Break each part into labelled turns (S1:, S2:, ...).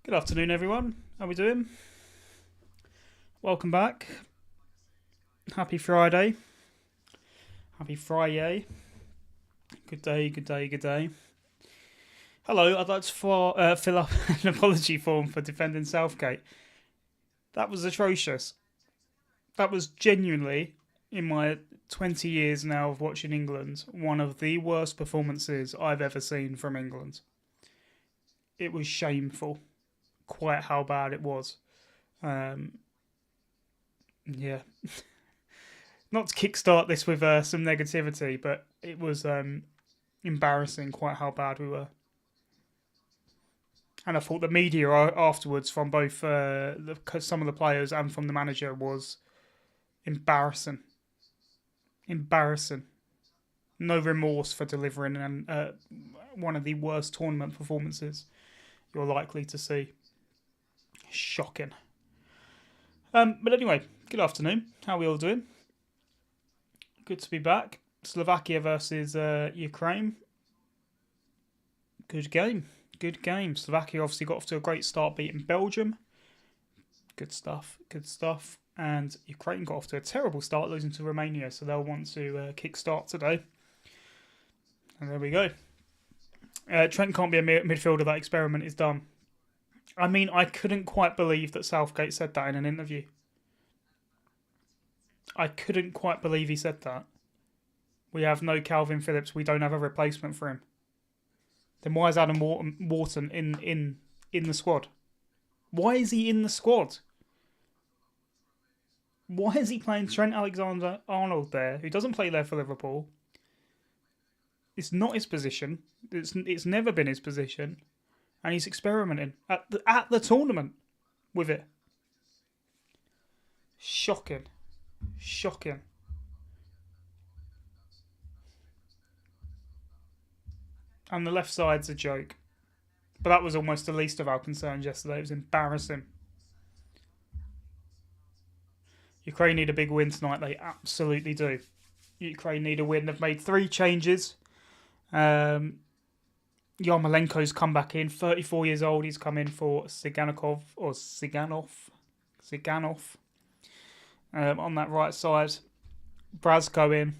S1: Good afternoon, everyone. How we doing? Welcome back. Happy Friday. Happy Friday. Good day, good day, good day. Hello, I'd like to fill up an apology form for defending Southgate. That was atrocious. That was genuinely, in my 20 years now of watching England, one of the worst performances I've ever seen from England. It was shameful, quite how bad it was. Yeah. Not to kickstart this with some negativity, but it was embarrassing quite how bad we were. And I thought the media afterwards from both some of the players and from the manager was embarrassing. Embarrassing. No remorse for delivering one of the worst tournament performances you're likely to see. Shocking. But anyway, good afternoon. How are we all doing? Good to be back. Slovakia versus Ukraine. Good game. Good game. Slovakia obviously got off to a great start beating Belgium. Good stuff. Good stuff. And Ukraine got off to a terrible start losing to Romania, so they'll want to kick-start today. And there we go. Trent can't be a midfielder. That experiment is done. I mean, I couldn't quite believe that Southgate said that in an interview. I couldn't quite believe he said that. We have no Calvin Phillips. We don't have a replacement for him. Then why is Adam Wharton in the squad? Why is he in the squad? Why is he playing Trent Alexander-Arnold there, who doesn't play there for Liverpool? It's not his position. It's never been his position. And he's experimenting at the tournament with it. Shocking. Shocking. And the left side's a joke. But that was almost the least of our concerns yesterday. It was embarrassing. Ukraine need a big win tonight. They absolutely do. Ukraine need a win. They've made 3 changes. Yarmolenko's come back in, 34 years old. He's come in for Siganov on that right side. Brazko in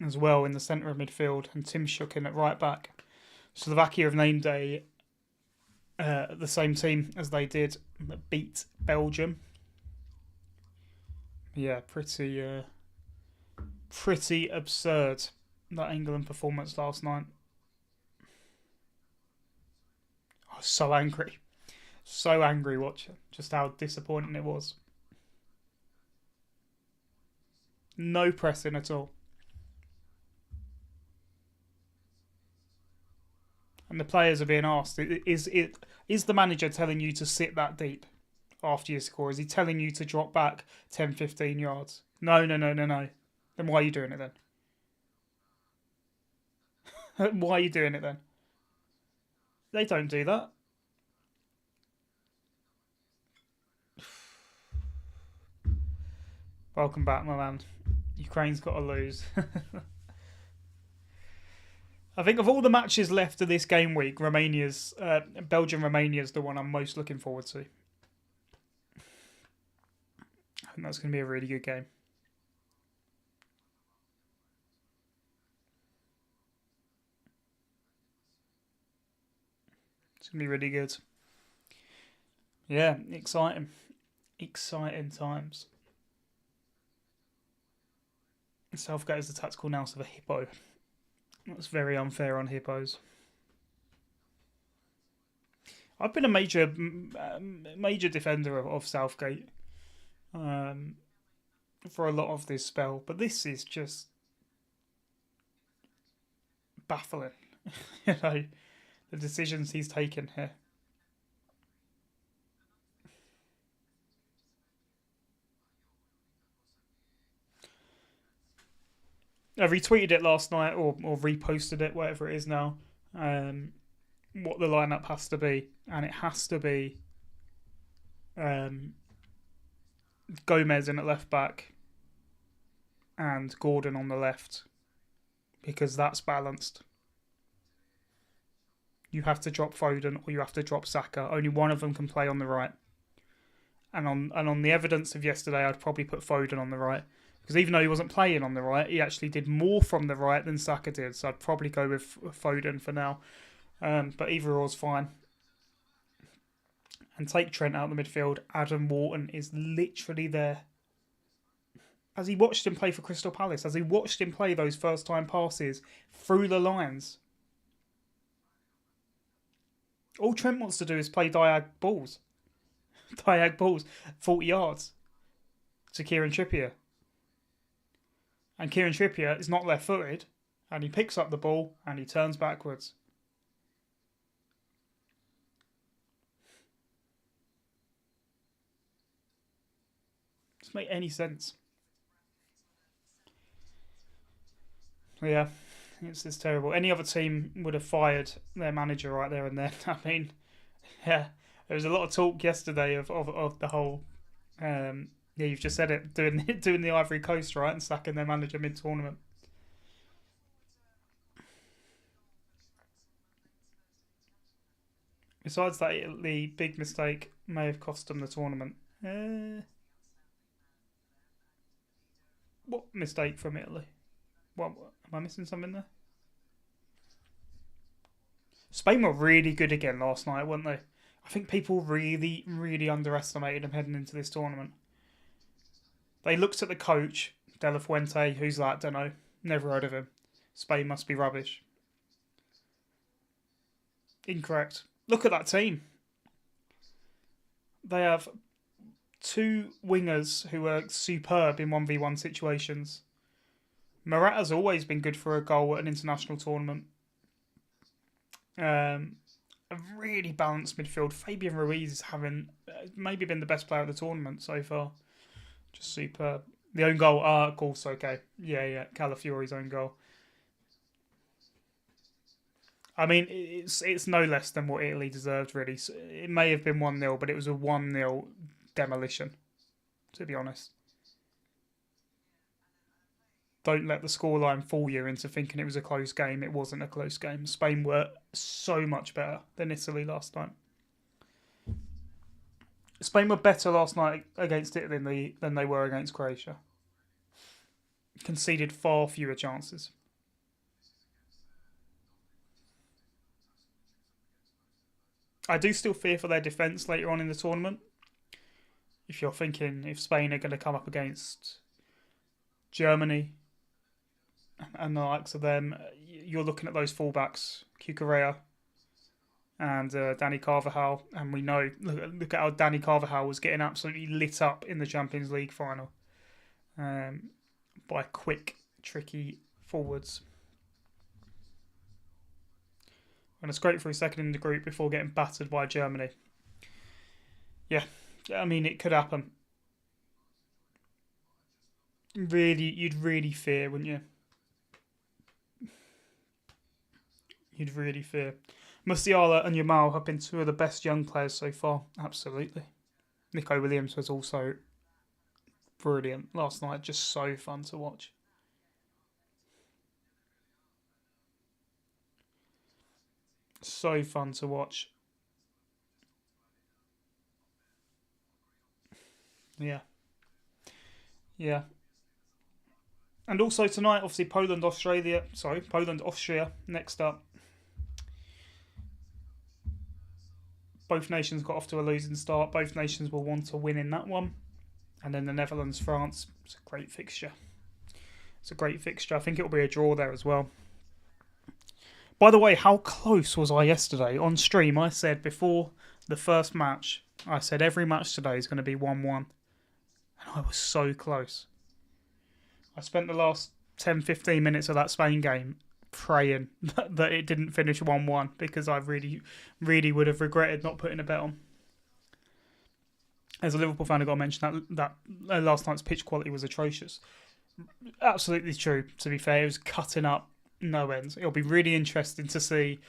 S1: as well in the centre of midfield, and Tim Shook in at right back. Slovakia have named the same team as they did that beat Belgium. Yeah, pretty absurd, that England performance last night. I was so angry. So angry watching just how disappointing it was. No pressing at all. And the players are being asked, is the manager telling you to sit that deep after you score? Is he telling you to drop back 10, 15 yards? No. Then why are you doing it then? Why are you doing it then? They don't do that. Welcome back, my man. Ukraine's got to lose. I think of all the matches left of this game week, Belgium-Romania is the one I'm most looking forward to. I think that's going to be a really good game. It's going to be really good. Yeah, exciting. Exciting times. Southgate is the tactical nous of a hippo. That's very unfair on hippos. I've been a major defender of Southgate for a lot of this spell, but this is just baffling. The decisions he's taken here. I retweeted it last night or reposted it, whatever it is now. What the lineup has to be, and it has to be Gomez in at left back and Gordon on the left, because that's balanced. you have to drop Foden or you have to drop Saka. Only one of them can play on the right. And on the evidence of yesterday, I'd probably put Foden on the right. Because even though he wasn't playing on the right, he actually did more from the right than Saka did. So I'd probably go with Foden for now. But either or's fine. And take Trent out of the midfield. Adam Wharton is literally there. As he watched him play for Crystal Palace, as he watched him play those first time passes through the lines. All Trent wants to do is play diag balls. Diag balls, 40 yards to Kieran Trippier. And Kieran Trippier is not left-footed, and he picks up the ball and he turns backwards. Doesn't make any sense. Yeah, it's terrible. Any other team would have fired their manager right there and then. I mean, yeah, there was a lot of talk yesterday of the whole. Yeah, you've just said it, doing the Ivory Coast, right, and sacking their manager mid-tournament. Besides that, the big mistake may have cost them the tournament. What mistake from Italy? What am I missing something there? Spain were really good again last night, weren't they? I think people really, really underestimated them heading into this tournament. They looked at the coach, De La Fuente, who's like, don't know, never heard of him. Spain must be rubbish. Incorrect. Look at that team. They have two wingers who are superb in 1v1 situations. Morata's always been good for a goal at an international tournament. A really balanced midfield. Fabian Ruiz is having maybe been the best player of the tournament so far. Just superb. The own goal, of course, okay. Yeah, Calafiori's own goal. I mean, it's no less than what Italy deserved, really. So it may have been 1-0, but it was a 1-0 demolition, to be honest. Don't let the scoreline fool you into thinking it was a close game. It wasn't a close game. Spain were so much better than Italy last night. Spain were better last night against Italy than they were against Croatia. Conceded far fewer chances. I do still fear for their defence later on in the tournament. If you're thinking if Spain are going to come up against Germany and the likes of them, you're looking at those fullbacks, Cucurella and Danny Carvajal, and we know, look at how Danny Carvajal was getting absolutely lit up in the Champions League final by quick, tricky forwards. Going to scrape through second in the group before getting battered by Germany. Yeah, I mean, it could happen. Really, you'd really fear, wouldn't you? You'd really fear. Musiala and Yamal have been two of the best young players so far. Absolutely. Nico Williams was also brilliant last night. Just so fun to watch. So fun to watch. Yeah. Yeah. And also tonight, obviously, Poland-Austria next up. Both nations got off to a losing start. Both nations will want to win in that one. And then the Netherlands-France. It's a great fixture. I think it'll be a draw there as well. By the way, how close was I yesterday? On stream, I said before the first match, I said every match today is going to be 1-1. And I was so close. I spent the last 10-15 minutes of that Spain game praying that it didn't finish 1-1 because I really, really would have regretted not putting a bet on. As a Liverpool fan, I've got to mention that last night's pitch quality was atrocious. Absolutely true, to be fair. It was cutting up no ends. It'll be really interesting to see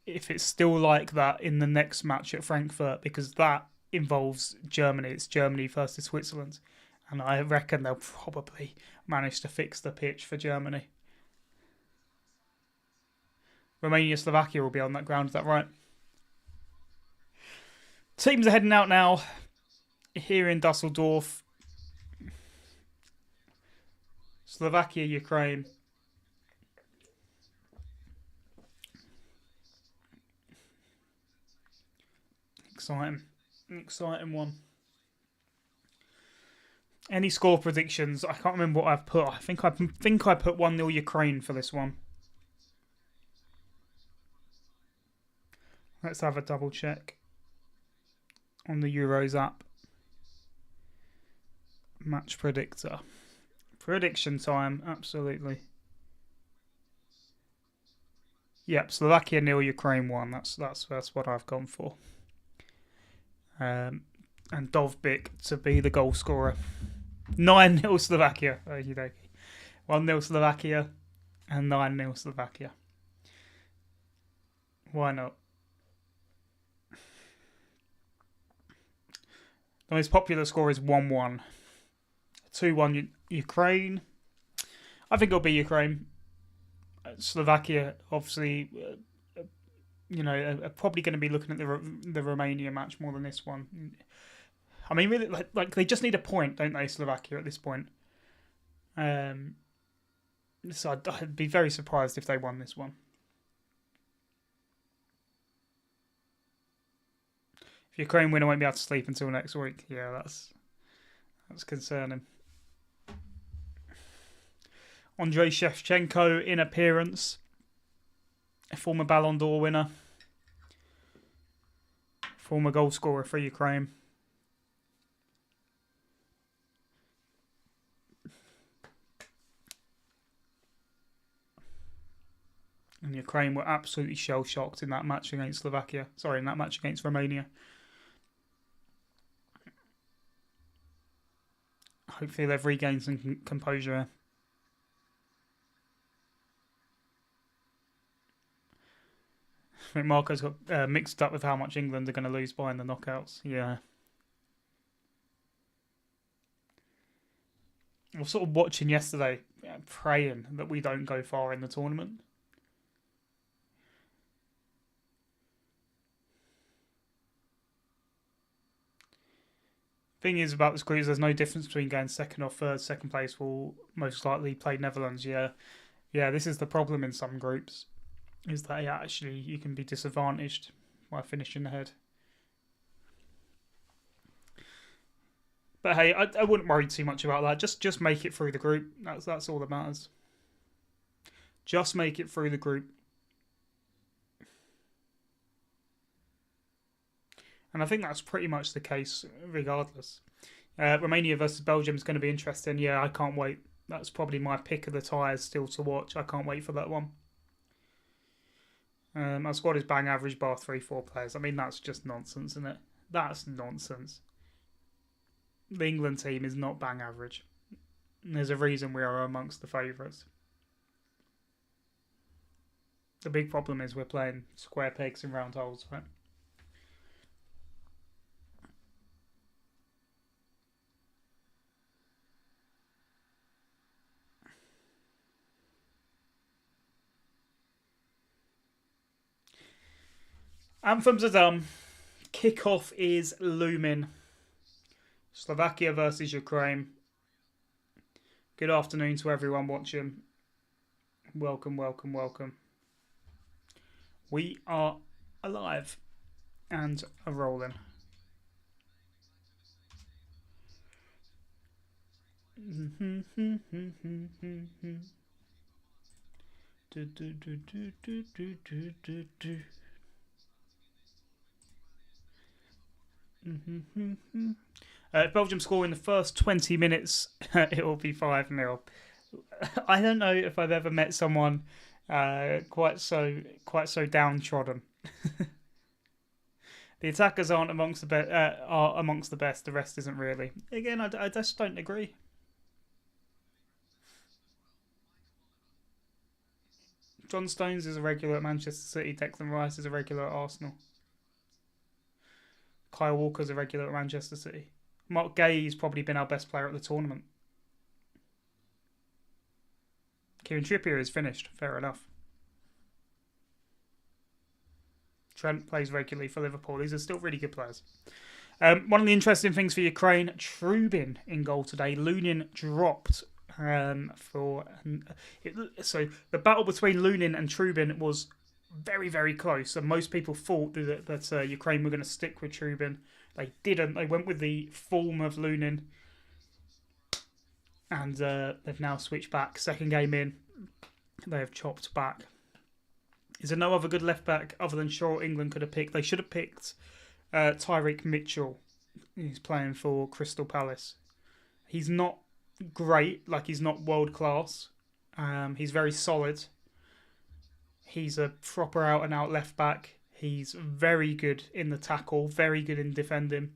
S1: if it's still like that in the next match at Frankfurt, because that involves Germany. It's Germany versus Switzerland. And I reckon they'll probably manage to fix the pitch for Germany. Romania, Slovakia will be on that ground, is that right? Teams are heading out now here in Dusseldorf. Slovakia, Ukraine. Exciting one. Any score predictions? I can't remember what I've put. I think I put 1-0 Ukraine for this one. Let's have a double check on the Euros app. Match predictor. Prediction time, absolutely. Yep, Slovakia 0, Ukraine 1. That's what I've gone for. And Dovbik to be the goal scorer. 9-0 Slovakia. 1-0 Slovakia and 9-0 Slovakia. Why not? The most popular score is 1-1. 2-1 Ukraine. I think it'll be Ukraine. Slovakia, obviously, are probably going to be looking at the Romania match more than this one. I mean, really, like they just need a point, don't they, Slovakia, at this point? So I'd be very surprised if they won this one. If Ukraine win, I won't be able to sleep until next week. Yeah, that's concerning. Andrei Shevchenko in appearance. A former Ballon d'Or winner. Former goal scorer for Ukraine. And Ukraine were absolutely shell-shocked in that match against Slovakia. Sorry, in that match against Romania. Hopefully they've regained some composure. I think Marco's got mixed up with how much England are going to lose by in the knockouts. Yeah. I was sort of watching yesterday, praying that we don't go far in the tournament. Thing is about this group is there's no difference between going second or third. Second place will most likely play Netherlands. Yeah, this is the problem in some groups, is that actually you can be disadvantaged by finishing ahead. But hey, I wouldn't worry too much about that. Just make it through the group. That's all that matters. Just make it through the group. And I think that's pretty much the case regardless. Romania versus Belgium is going to be interesting. Yeah, I can't wait. That's probably my pick of the ties still to watch. I can't wait for that one. Our squad is bang average bar 3-4 players. I mean, that's just nonsense, isn't it? That's nonsense. The England team is not bang average. There's a reason we are amongst the favourites. The big problem is we're playing square pegs in round holes, right? Anthems are done. Kickoff is looming. Slovakia versus Ukraine. Good afternoon to everyone watching. Welcome, welcome, welcome. We are alive and are rolling. If Belgium score in the first 20 minutes, it will be 5-0. I don't know if I've ever met someone quite so downtrodden. The attackers aren't amongst the best. The rest isn't really. Again, I just don't agree. John Stones is a regular at Manchester City. Declan Rice is a regular at Arsenal. Kyle Walker's a regular at Manchester City. Mark Gay's probably been our best player at the tournament. Kieran Trippier is finished. Fair enough. Trent plays regularly for Liverpool. These are still really good players. One of the interesting things for Ukraine, Trubin in goal today. Lunin dropped so the battle between Lunin and Trubin was very, very close, and most people thought that Ukraine were going to stick with Trubin. They didn't. They went with the form of Lunin, and they've now switched back. Second game in, they have chopped back. Is there no other good left back other than Shaw England could have picked? They should have picked Tyreek Mitchell. He's playing for Crystal Palace. He's not great, like he's not world class. He's very solid. He's a proper out and out left back. He's very good in the tackle, very good in defending.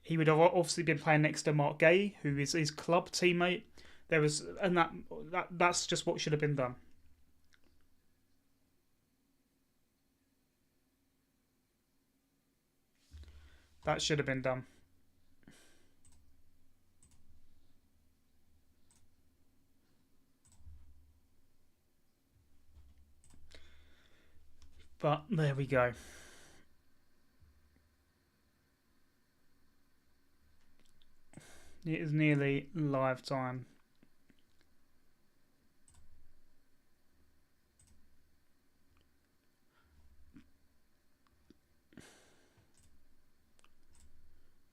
S1: He would have obviously been playing next to Mark Gay, who is his club teammate. That's just what should have been done. That should have been done. But there we go. It is nearly live time.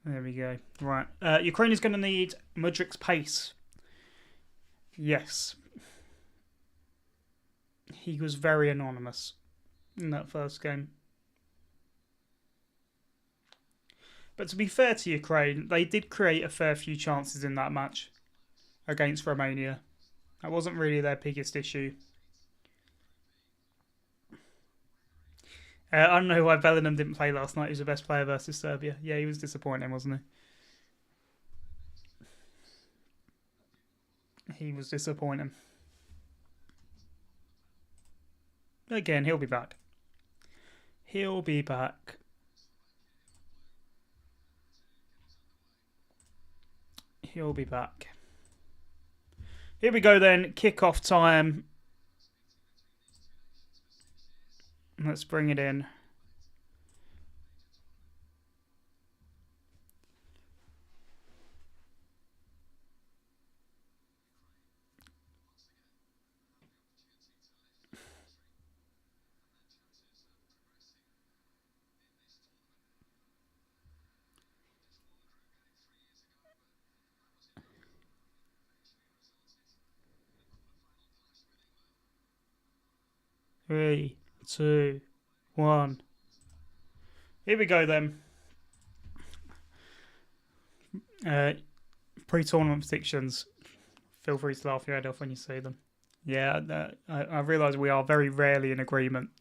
S1: There we go. Right. Ukraine is going to need Mudrik's pace. Yes. He was very anonymous in that first game. But to be fair to Ukraine, they did create a fair few chances in that match against Romania. That wasn't really their biggest issue. I don't know why Bellingham didn't play last night. He was the best player versus Serbia. Yeah, he was disappointing, wasn't he? He was disappointing. Again, he'll be back. He'll be back. He'll be back. Here we go then. Kick-off time. Let's bring it in. Three, two, one. Here we go then. Pre-tournament predictions. Feel free to laugh your head off when you see them. Yeah, I realise we are very rarely in agreement.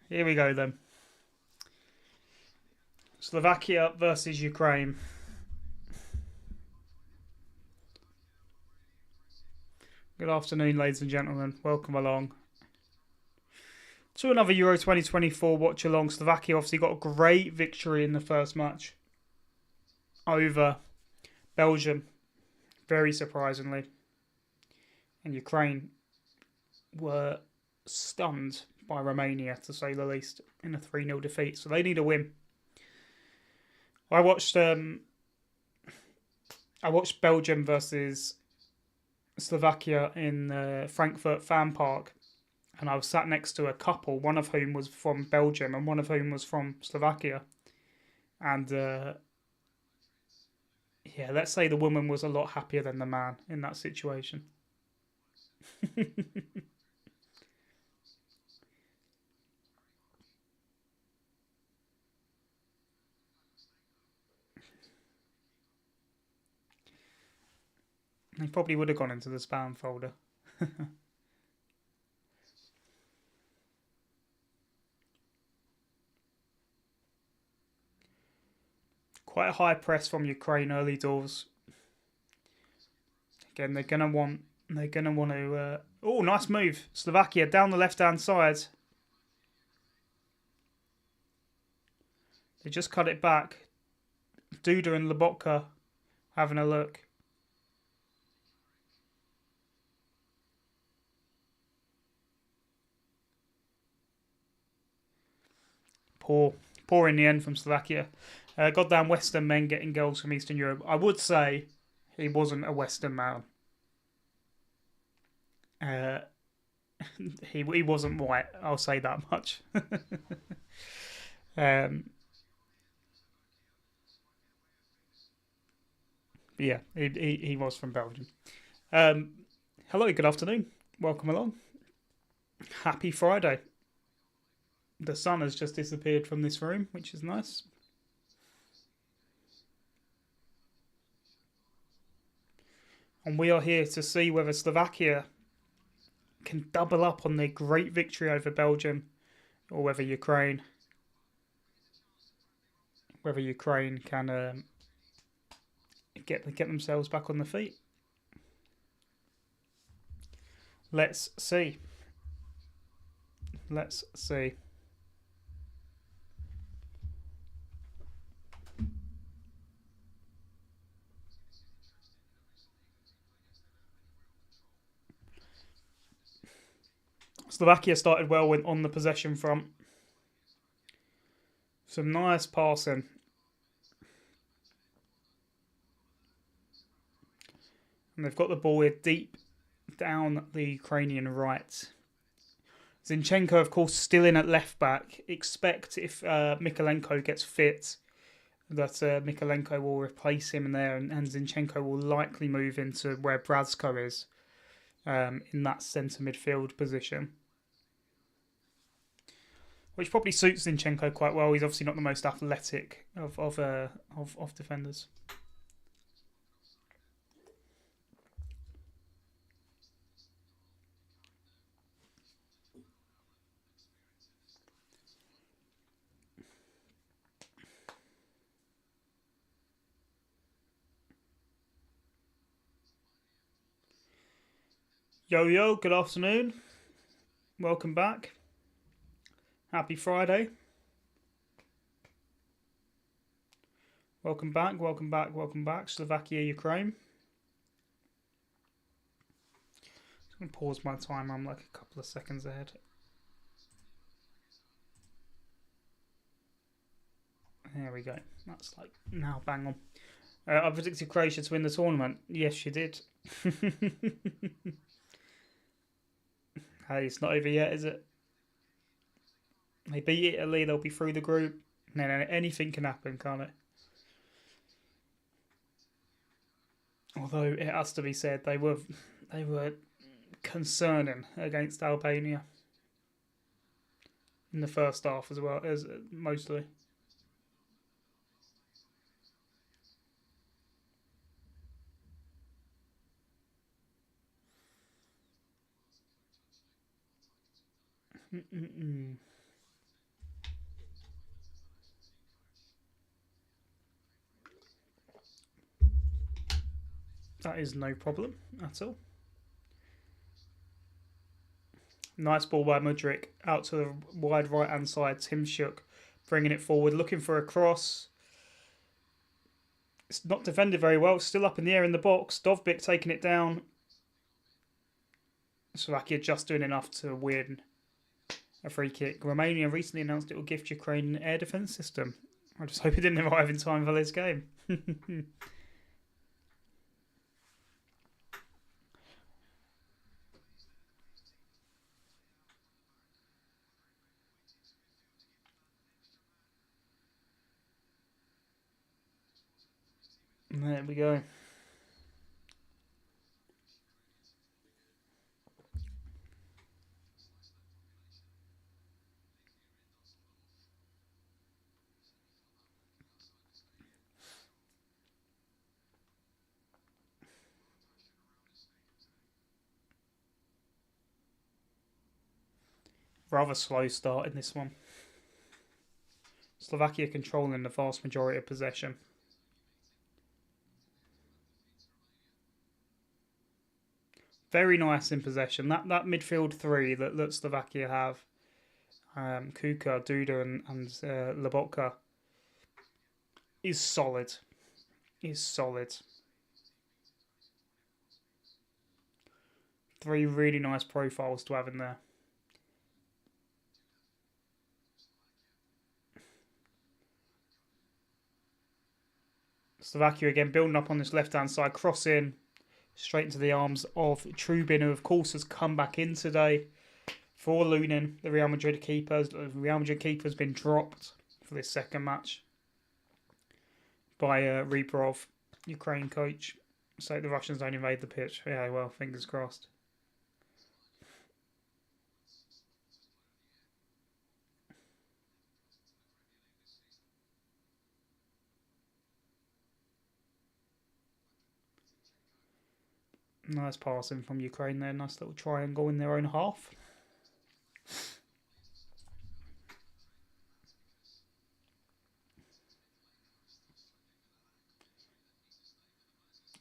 S1: Here we go then. Slovakia versus Ukraine. Good afternoon, ladies and gentlemen. Welcome along to another Euro 2024 Watchalong. Slovakia obviously got a great victory in the first match over Belgium, very surprisingly. And Ukraine were stunned by Romania, to say the least, in a 3-0 defeat. So they need a win. I watched Belgium versus Slovakia in Frankfurt Fan Park, and I was sat next to a couple, one of whom was from Belgium and one of whom was from Slovakia. And yeah, let's say the woman was a lot happier than the man in that situation. He probably would have gone into the spam folder. Quite a high press from Ukraine early doors. Again, they're gonna want to. Oh, nice move, Slovakia down the left-hand side. They just cut it back. Duda and Lobotka having a look. poor in the end from Slovakia. Goddamn Western men getting goals from Eastern Europe. I would say he wasn't a Western man. He wasn't white. I'll say that much. Yeah, he was from Belgium. Hello, good afternoon. Welcome along. Happy Friday. The sun has just disappeared from this room, which is nice. And we are here to see whether Slovakia can double up on their great victory over Belgium, or whether Ukraine can get themselves back on the feet. Let's see. Slovakia started well on the possession front. Some nice passing. And they've got the ball here deep down the Ukrainian right. Zinchenko, of course, still in at left back. Expect if Mykolenko gets fit that Mykolenko will replace him in there, and Zinchenko will likely move into where Brazko is in that centre midfield position, which probably suits Zinchenko quite well. He's obviously not the most athletic of defenders. Yo, good afternoon. Welcome back. Happy Friday. Welcome back. Slovakia, Ukraine. I'm going to pause my timer. I'm like a couple of seconds ahead. There we go. That's like now bang on. I predicted Croatia to win the tournament. Yes, you did. Hey, it's not over yet, is it? They beat Italy, they'll be through the group. No, anything can happen, can't it? Although it has to be said, they were concerning against Albania in the first half as well as mostly. That is no problem at all. Nice ball by Mudryk out to the wide right hand side. Tim Shook bringing it forward, looking for a cross. It's not defended very well. Still up in the air in the box. Dovbyk taking it down. Slovakia just doing enough to win a free kick. Romania recently announced it will gift Ukraine an air defence system. I just hope it didn't arrive in time for this game. There we go. Rather slow start in this one. Slovakia controlling the vast majority of possession. Very nice in possession. That midfield three that Slovakia have, Kuka, Duda and Lobotka, is solid. Three really nice profiles to have in there. Slovakia again building up on this left-hand side, cross in straight into the arms of Trubin, who of course has come back in today for Lunin, the Real Madrid keeper. The Real Madrid keeper has been dropped for this second match by Rebrov, Ukraine coach. So the Russians don't invade the pitch. Yeah, well, fingers crossed. Nice passing from Ukraine there. Nice little triangle in their own half.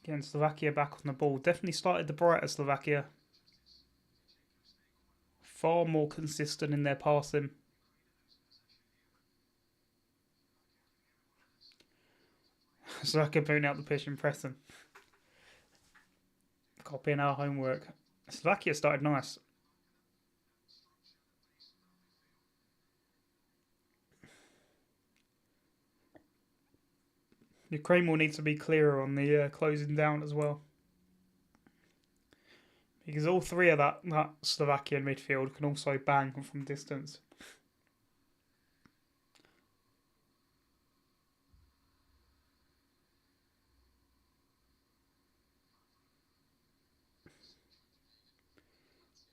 S1: Again, Slovakia back on the ball. Definitely started the brighter Slovakia. Far more consistent in their passing. Slovakia putting out the pitch and pressing. Copying our homework. Slovakia started nice. Ukraine will need to be clearer on the closing down as well. Because all three of that Slovakian midfield can also bang from distance.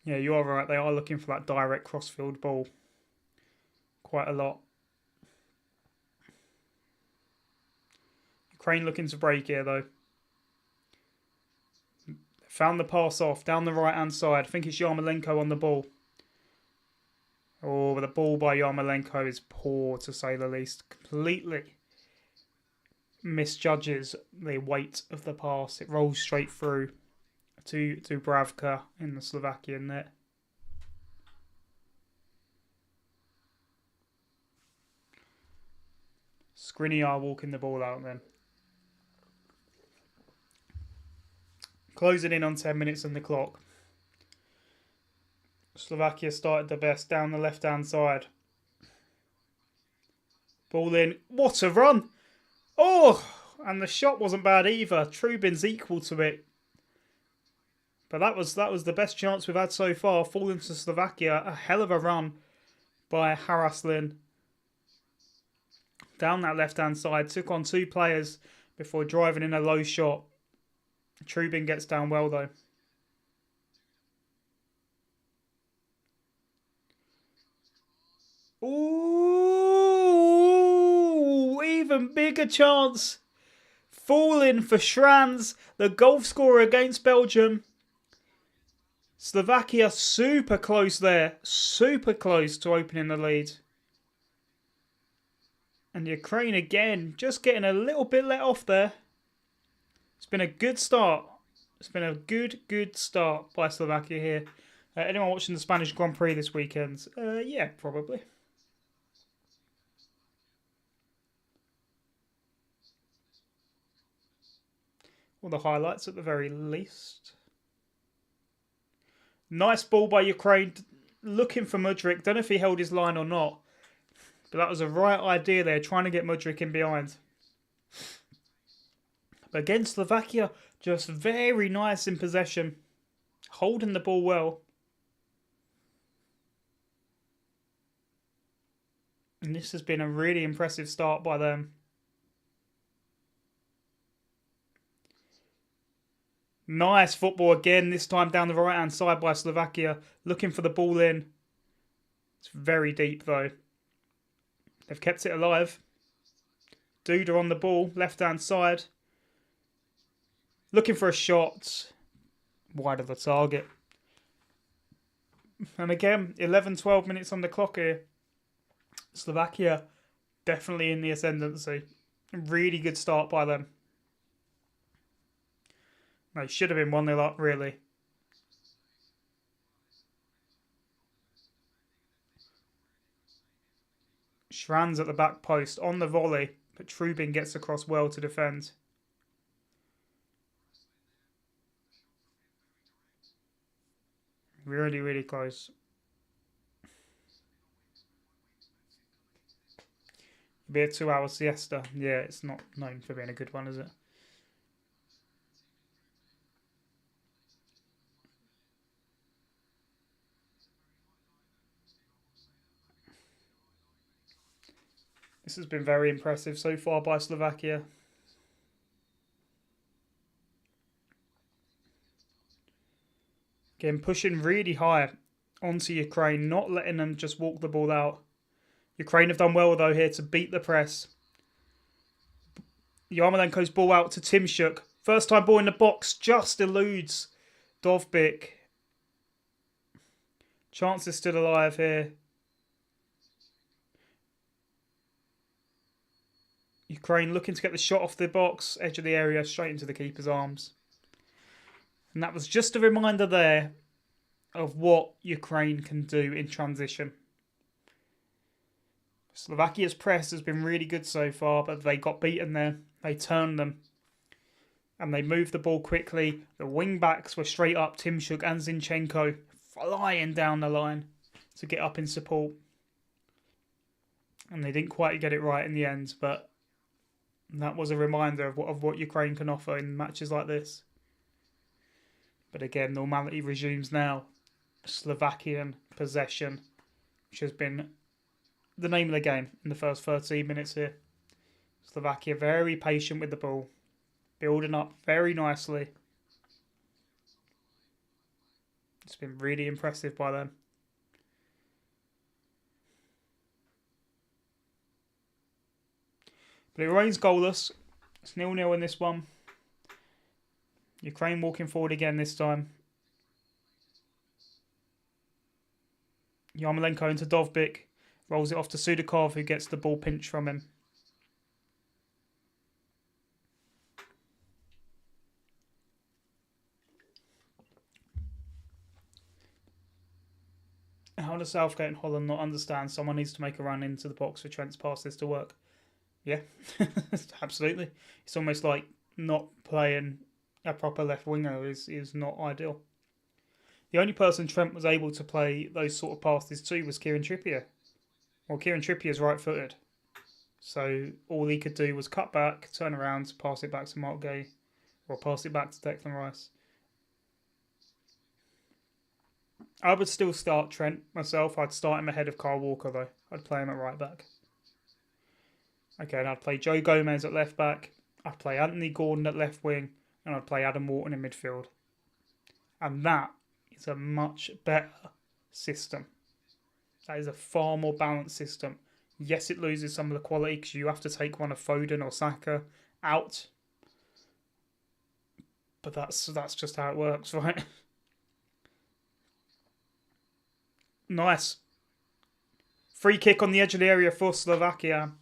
S1: Yeah, you are right. They are looking for that direct crossfield ball quite a lot. Ukraine looking to break here though. Found the pass off down the right hand side. I think it's Yarmolenko on the ball. Oh, the ball by Yarmolenko is poor to say the least. Completely misjudges the weight of the pass. It rolls straight through to Bravka in the Slovakian net. Skriniar walking the ball out then. Closing in on 10 minutes on the clock. Slovakia started the best down the left-hand side. Ball in. What a run! Oh! And the shot wasn't bad either. Trubin's equal to it. But that was the best chance we've had so far. Falling to Slovakia. A hell of a run by Haraslin. Down that left-hand side. Took on two players before driving in a low shot. Trubin gets down well though. Ooh, even bigger chance. Falling for Schranz, the goal scorer against Belgium. Slovakia super close there. Super close to opening the lead. And Ukraine again, just getting a little bit let off there. It's been a good start. It's been a good start by Slovakia here. Anyone watching the Spanish Grand Prix this weekend? Yeah, probably. All the highlights at the very least. Nice ball by Ukraine. Looking for Mudryk. Don't know if he held his line or not. But that was a right idea there, trying to get Mudryk in behind. But again, Slovakia just very nice in possession. Holding the ball well. And this has been a really impressive start by them. Nice football again, this time down the right-hand side by Slovakia. Looking for the ball in. It's very deep though. They've kept it alive. Duda on the ball, left-hand side. Looking for a shot. Wide of the target. And again, 11-12 minutes on the clock here. Slovakia definitely in the ascendancy. Really good start by them. They should have been 1-0 up, really. Schranz at the back post on the volley, but Trubin gets across well to defend. Really close. Be a 2-hour siesta. Yeah, it's not known for being a good one, is it? This has been very impressive so far by Slovakia. Again, pushing really high onto Ukraine, not letting them just walk the ball out. Ukraine have done well, though, here to beat the press. Yarmolenko's ball out to Tymshuk. First time ball in the box, just eludes Dovbyk. Chance is still alive here. Ukraine looking to get the shot off the box, edge of the area, straight into the keeper's arms. And that was just a reminder there of what Ukraine can do in transition. Slovakia's press has been really good so far, but they got beaten there. They turned them. And they moved the ball quickly. The wing-backs were straight up. Tymshuk and Zinchenko flying down the line to get up in support. And they didn't quite get it right in the end, but that was a reminder of what Ukraine can offer in matches like this. But again, normality resumes now. Slovakian possession, which has been the name of the game in the first 13 minutes here. Slovakia very patient with the ball, building up very nicely. It's been really impressive by them. But it remains goalless. It's 0-0 in this one. Ukraine walking forward again this time. Yarmolenko into Dovbyk. Rolls it off to Sudakov, who gets the ball pinched from him. How does Southgate and Holland not understand someone needs to make a run into the box for Trent's passes to work? Yeah, absolutely. It's almost like not playing a proper left winger is not ideal. The only person Trent was able to play those sort of passes to was Kieran Trippier. Well, Kieran Trippier's right-footed. So all he could do was cut back, turn around, pass it back to Mark Gay, or pass it back to Declan Rice. I would still start Trent myself. I'd start him ahead of Kyle Walker, though. I'd play him at right back. Okay, and I'd play Joe Gomez at left back. I'd play Anthony Gordon at left wing. And I'd play Adam Wharton in midfield. And that is a much better system. That is a far more balanced system. Yes, it loses some of the quality because you have to take one of Foden or Saka out. But that's just how it works, right? Nice. Free kick on the edge of the area for Slovakia.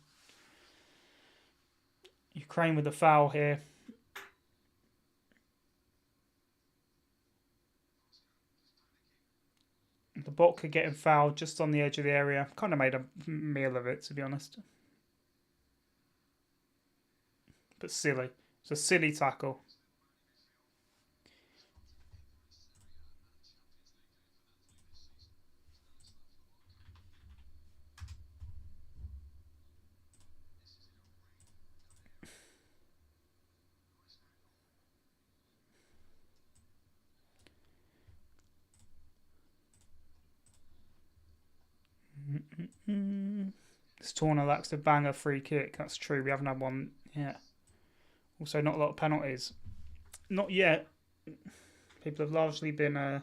S1: Ukraine with a foul here. The Botka getting fouled just on the edge of the area. Kind of made a meal of it, to be honest. But silly. It's a silly tackle. Torna lacks to bang a free kick. That's true. We haven't had one yet. Also, not a lot of penalties. Not yet. People have largely been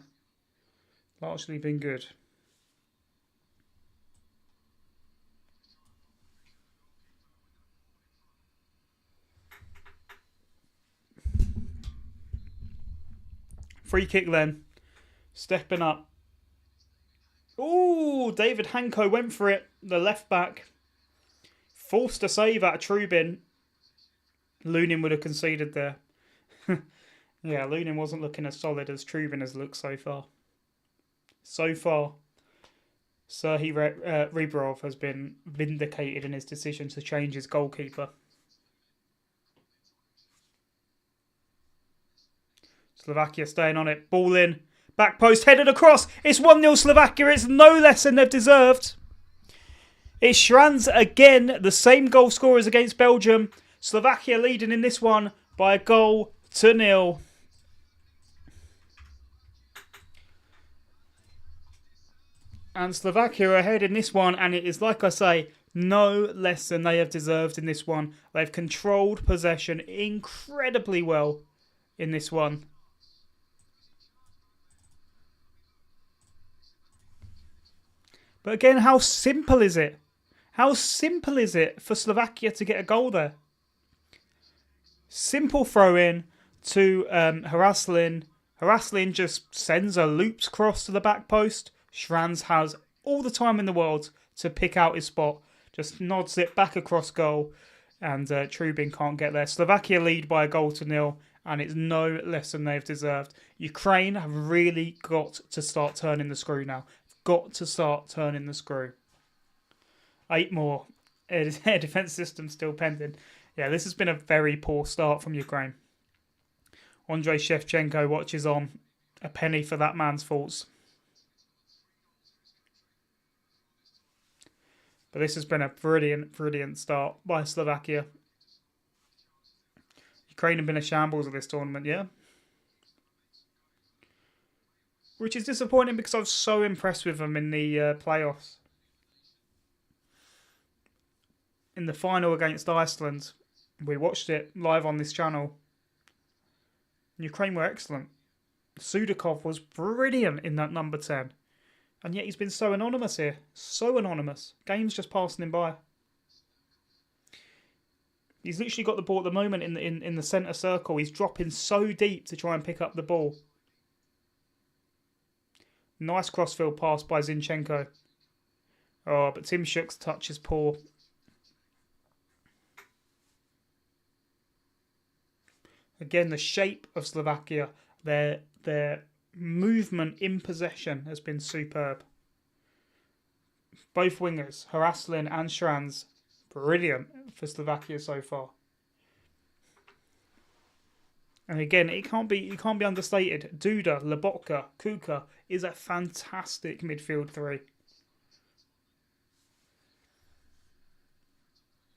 S1: good. Free kick then. Stepping up. Ooh, David Hanko went for it. The left back. Forced a save out of Trubin. Lunin would have conceded there. Yeah, Lunin wasn't looking as solid as Trubin has looked so far. So far, Serhii Rebrov has been vindicated in his decision to change his goalkeeper. Slovakia staying on it. Ball in. Back post headed across. It's 1-0 Slovakia. It's no less than they've deserved. It's Schranz again, the same goal scorers against Belgium. Slovakia leading in this one by a goal to nil. And Slovakia are ahead in this one, and it is, like I say, no less than they have deserved in this one. They've controlled possession incredibly well in this one. But again, how simple is it? How simple is it for Slovakia to get a goal there? Simple throw in to Haraslin. Haraslin just sends a looped cross to the back post. Schranz has all the time in the world to pick out his spot. Just nods it back across goal, and Trubin can't get there. Slovakia lead by a goal to nil, and it's no less than they've deserved. Ukraine have really got to start turning the screw now. Got to start turning the screw. 8 more. Air defence system still pending. Yeah, this has been a very poor start from Ukraine. Andrei Shevchenko watches on. A penny for that man's faults. But this has been a brilliant, brilliant start by Slovakia. Ukraine have been a shambles of this tournament, yeah? Which is disappointing because I was so impressed with them in the playoffs. In the final against Iceland, we watched it live on this channel. Ukraine were excellent. Sudakov was brilliant in that number 10. And yet he's been so anonymous here. So anonymous. Game's just passing him by. He's literally got the ball at the moment in the centre circle. He's dropping so deep to try and pick up the ball. Nice crossfield pass by Zinchenko. Oh, but Tim Shook's touch is poor. Again, the shape of Slovakia, their movement in possession has been superb. Both wingers, Haraslin and Schranz, brilliant for Slovakia so far. And again, it can't be understated. Duda, Lobotka, Kuka is a fantastic midfield three.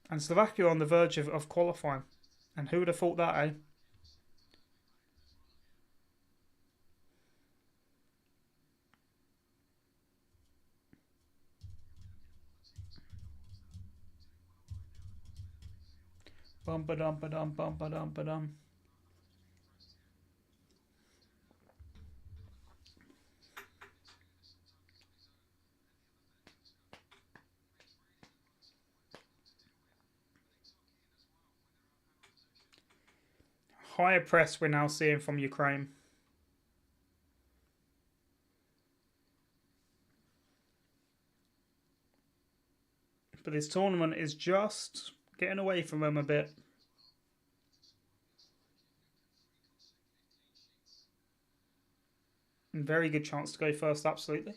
S1: And Slovakia are on the verge of qualifying. And who would have thought that, eh? Bum-ba-dum-ba-dum. Higher press we're now seeing from Ukraine. But this tournament is just getting away from them a bit. Very good chance to go first, absolutely.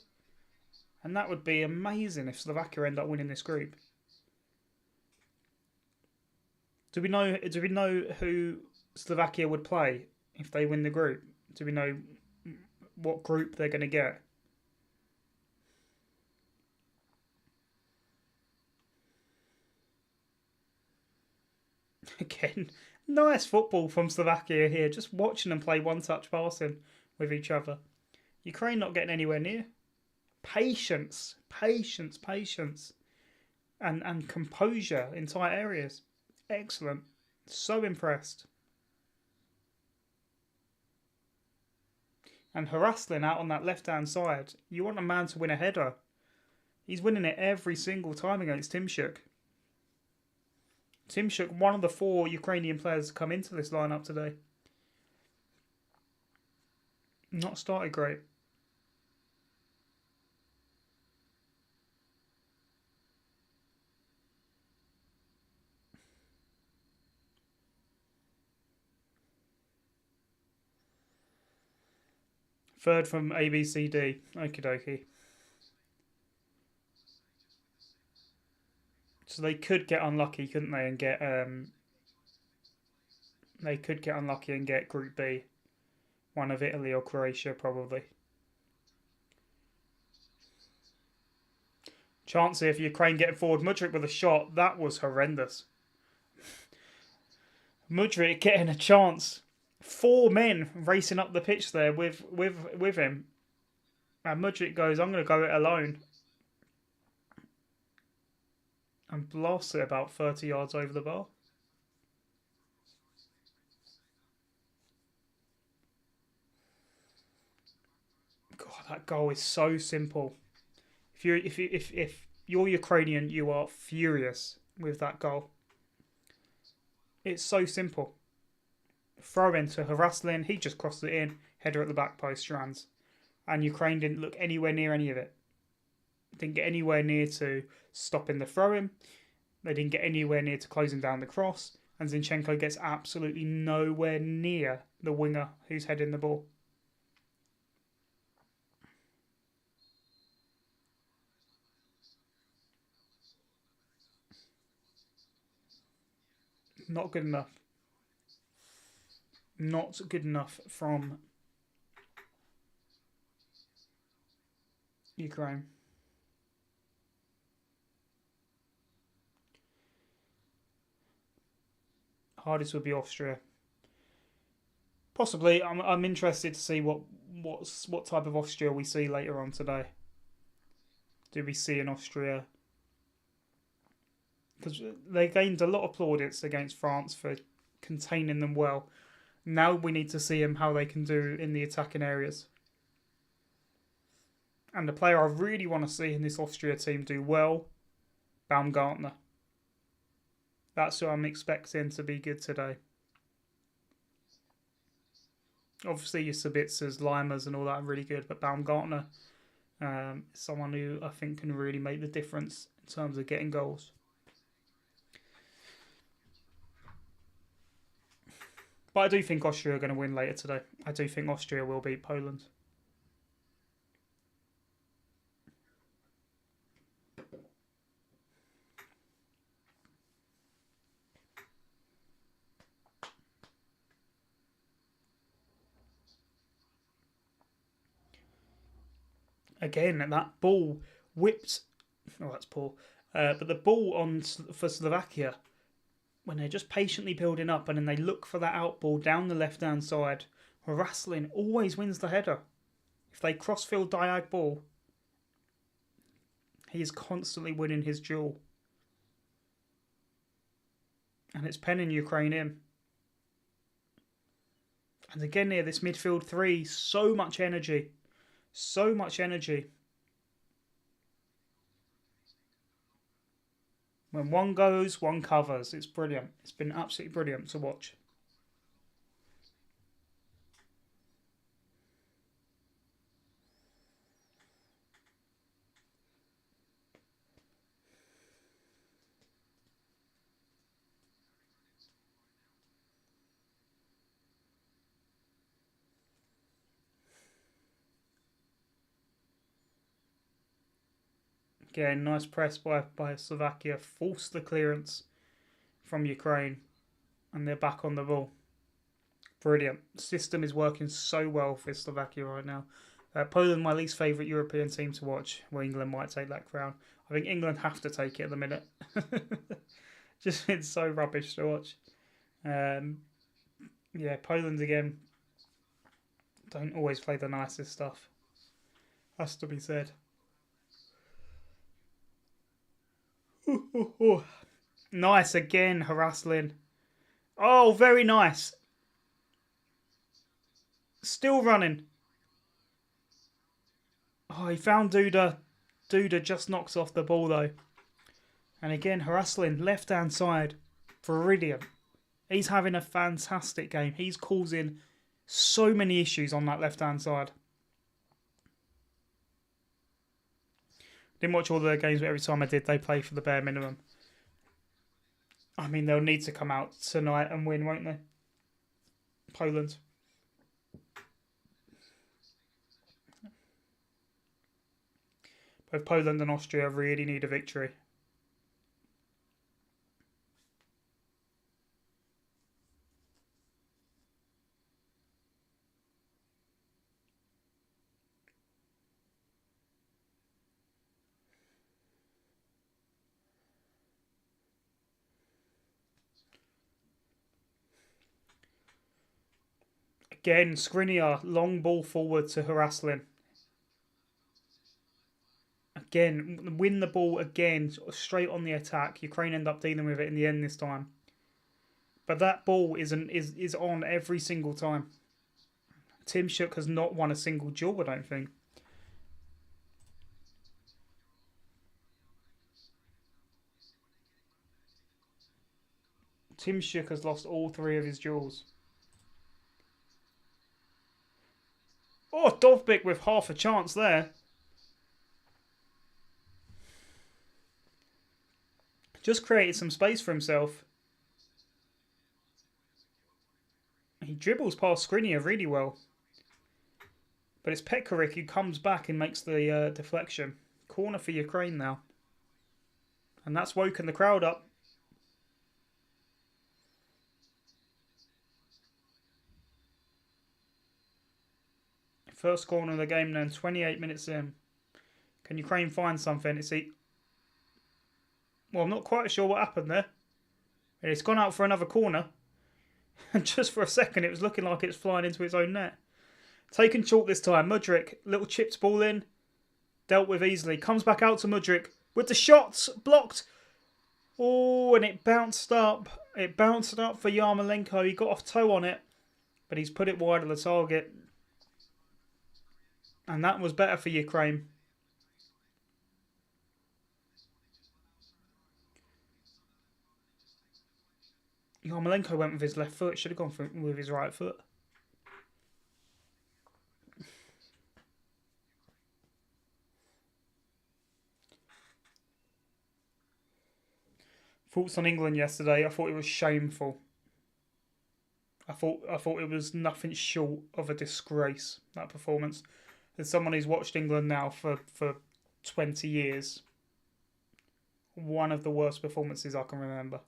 S1: And that would be amazing if Slovakia end up winning this group. Do we know who Slovakia would play if they win the group? Do we know what group they're going to get? Again, nice football from Slovakia here. Just watching them play one-touch passing with each other. Ukraine not getting anywhere near. Patience. And composure in tight areas. Excellent. So impressed. And Haraslin out on that left-hand side. You want a man to win a header. He's winning it every single time against Tymshuk. Tymshuk, one of the 4 Ukrainian players to come into this lineup today. Not started great. Third from ABCD. Okie dokie. So they could get unlucky, couldn't they, and get they could get unlucky and get Group B. One of Italy or Croatia, probably. Chance here for Ukraine getting forward. Mudryk with a shot. That was horrendous. Mudryk getting a chance. 4 men racing up the pitch there with him. And Mudryk goes, I'm going to go it alone. And blasts it about 30 yards over the bar. God, that goal is so simple. If you're Ukrainian, you are furious with that goal. It's so simple. Throw into Haraslin, he just crossed it in, header at the back post, strands. And Ukraine didn't look anywhere near any of it. Didn't get anywhere near to stopping the throw-in. They didn't get anywhere near to closing down the cross. And Zinchenko gets absolutely nowhere near the winger who's heading the ball. Not good enough. Not good enough from Ukraine. Hardest would be Austria. Possibly. I'm interested to see what type of Austria we see later on today. Do we see an Austria? Because they gained a lot of plaudits against France for containing them well. Now we need to see them how they can do in the attacking areas. And the player I really want to see in this Austria team do well, Baumgartner. That's who I'm expecting to be good today. Obviously your Sabitzers, Limers and all that are really good, but Baumgartner is someone who I think can really make the difference in terms of getting goals. But I do think Austria are going to win later today. I do think Austria will beat Poland. Again, that ball whipped. Oh, that's poor. But the ball for Slovakia, when they're just patiently building up and then they look for that out ball down the left-hand side, Haraslin always wins the header. If they cross-field diag ball, he is constantly winning his duel. And it's penning Ukraine in. And again here, this midfield three, so much energy. So much energy. When one goes, one covers. It's brilliant. It's been absolutely brilliant to watch. Again, nice press by Slovakia. Forced the clearance from Ukraine. And they're back on the ball. Brilliant. The system is working so well for Slovakia right now. Poland, my least favourite European team to watch. Well, England might take that crown. I think England have to take it at the minute. Just been so rubbish to watch. Yeah, Poland again. Don't always play the nicest stuff. Has to be said. Nice again, Haraslin. Oh, very nice. Still running. Oh, he found Duda. Duda just knocks off the ball though. And again, Haraslin, left-hand side. Brilliant. He's having a fantastic game. He's causing so many issues on that left-hand side. Didn't watch all the games, but every time I did, they play for the bare minimum. I mean, they'll need to come out tonight and win, won't they? Poland. Both Poland and Austria really need a victory. Again, Skriniar, long ball forward to Haraslin. Again, win the ball again, straight on the attack. Ukraine end up dealing with it in the end this time. But that ball is on every single time. Tim Shook has not won a single duel, I don't think. Tim Shook has lost all 3 of his duels. Oh, Dovbik with half a chance there. Just created some space for himself. He dribbles past Skriniar really well. But it's Pekarik who comes back and makes the deflection. Corner for Ukraine now. And that's woken the crowd up. First corner of the game then, 28 minutes in. Can Ukraine find something? Well, I'm not quite sure what happened there. It's gone out for another corner. And just for a second, it was looking like it's flying into its own net. Taken short this time. Mudryk, little chipped ball in. Dealt with easily. Comes back out to Mudryk with the shots. Blocked. Oh, and it bounced up. It bounced up for Yarmolenko. He got off toe on it. But he's put it wide of the target. And that was better for Ukraine. Yarmolenko went with his left foot. Should have gone with his right foot. Thoughts on England yesterday? I thought it was shameful. I thought it was nothing short of a disgrace, that performance. As someone who's watched England now for 20 years, one of the worst performances I can remember.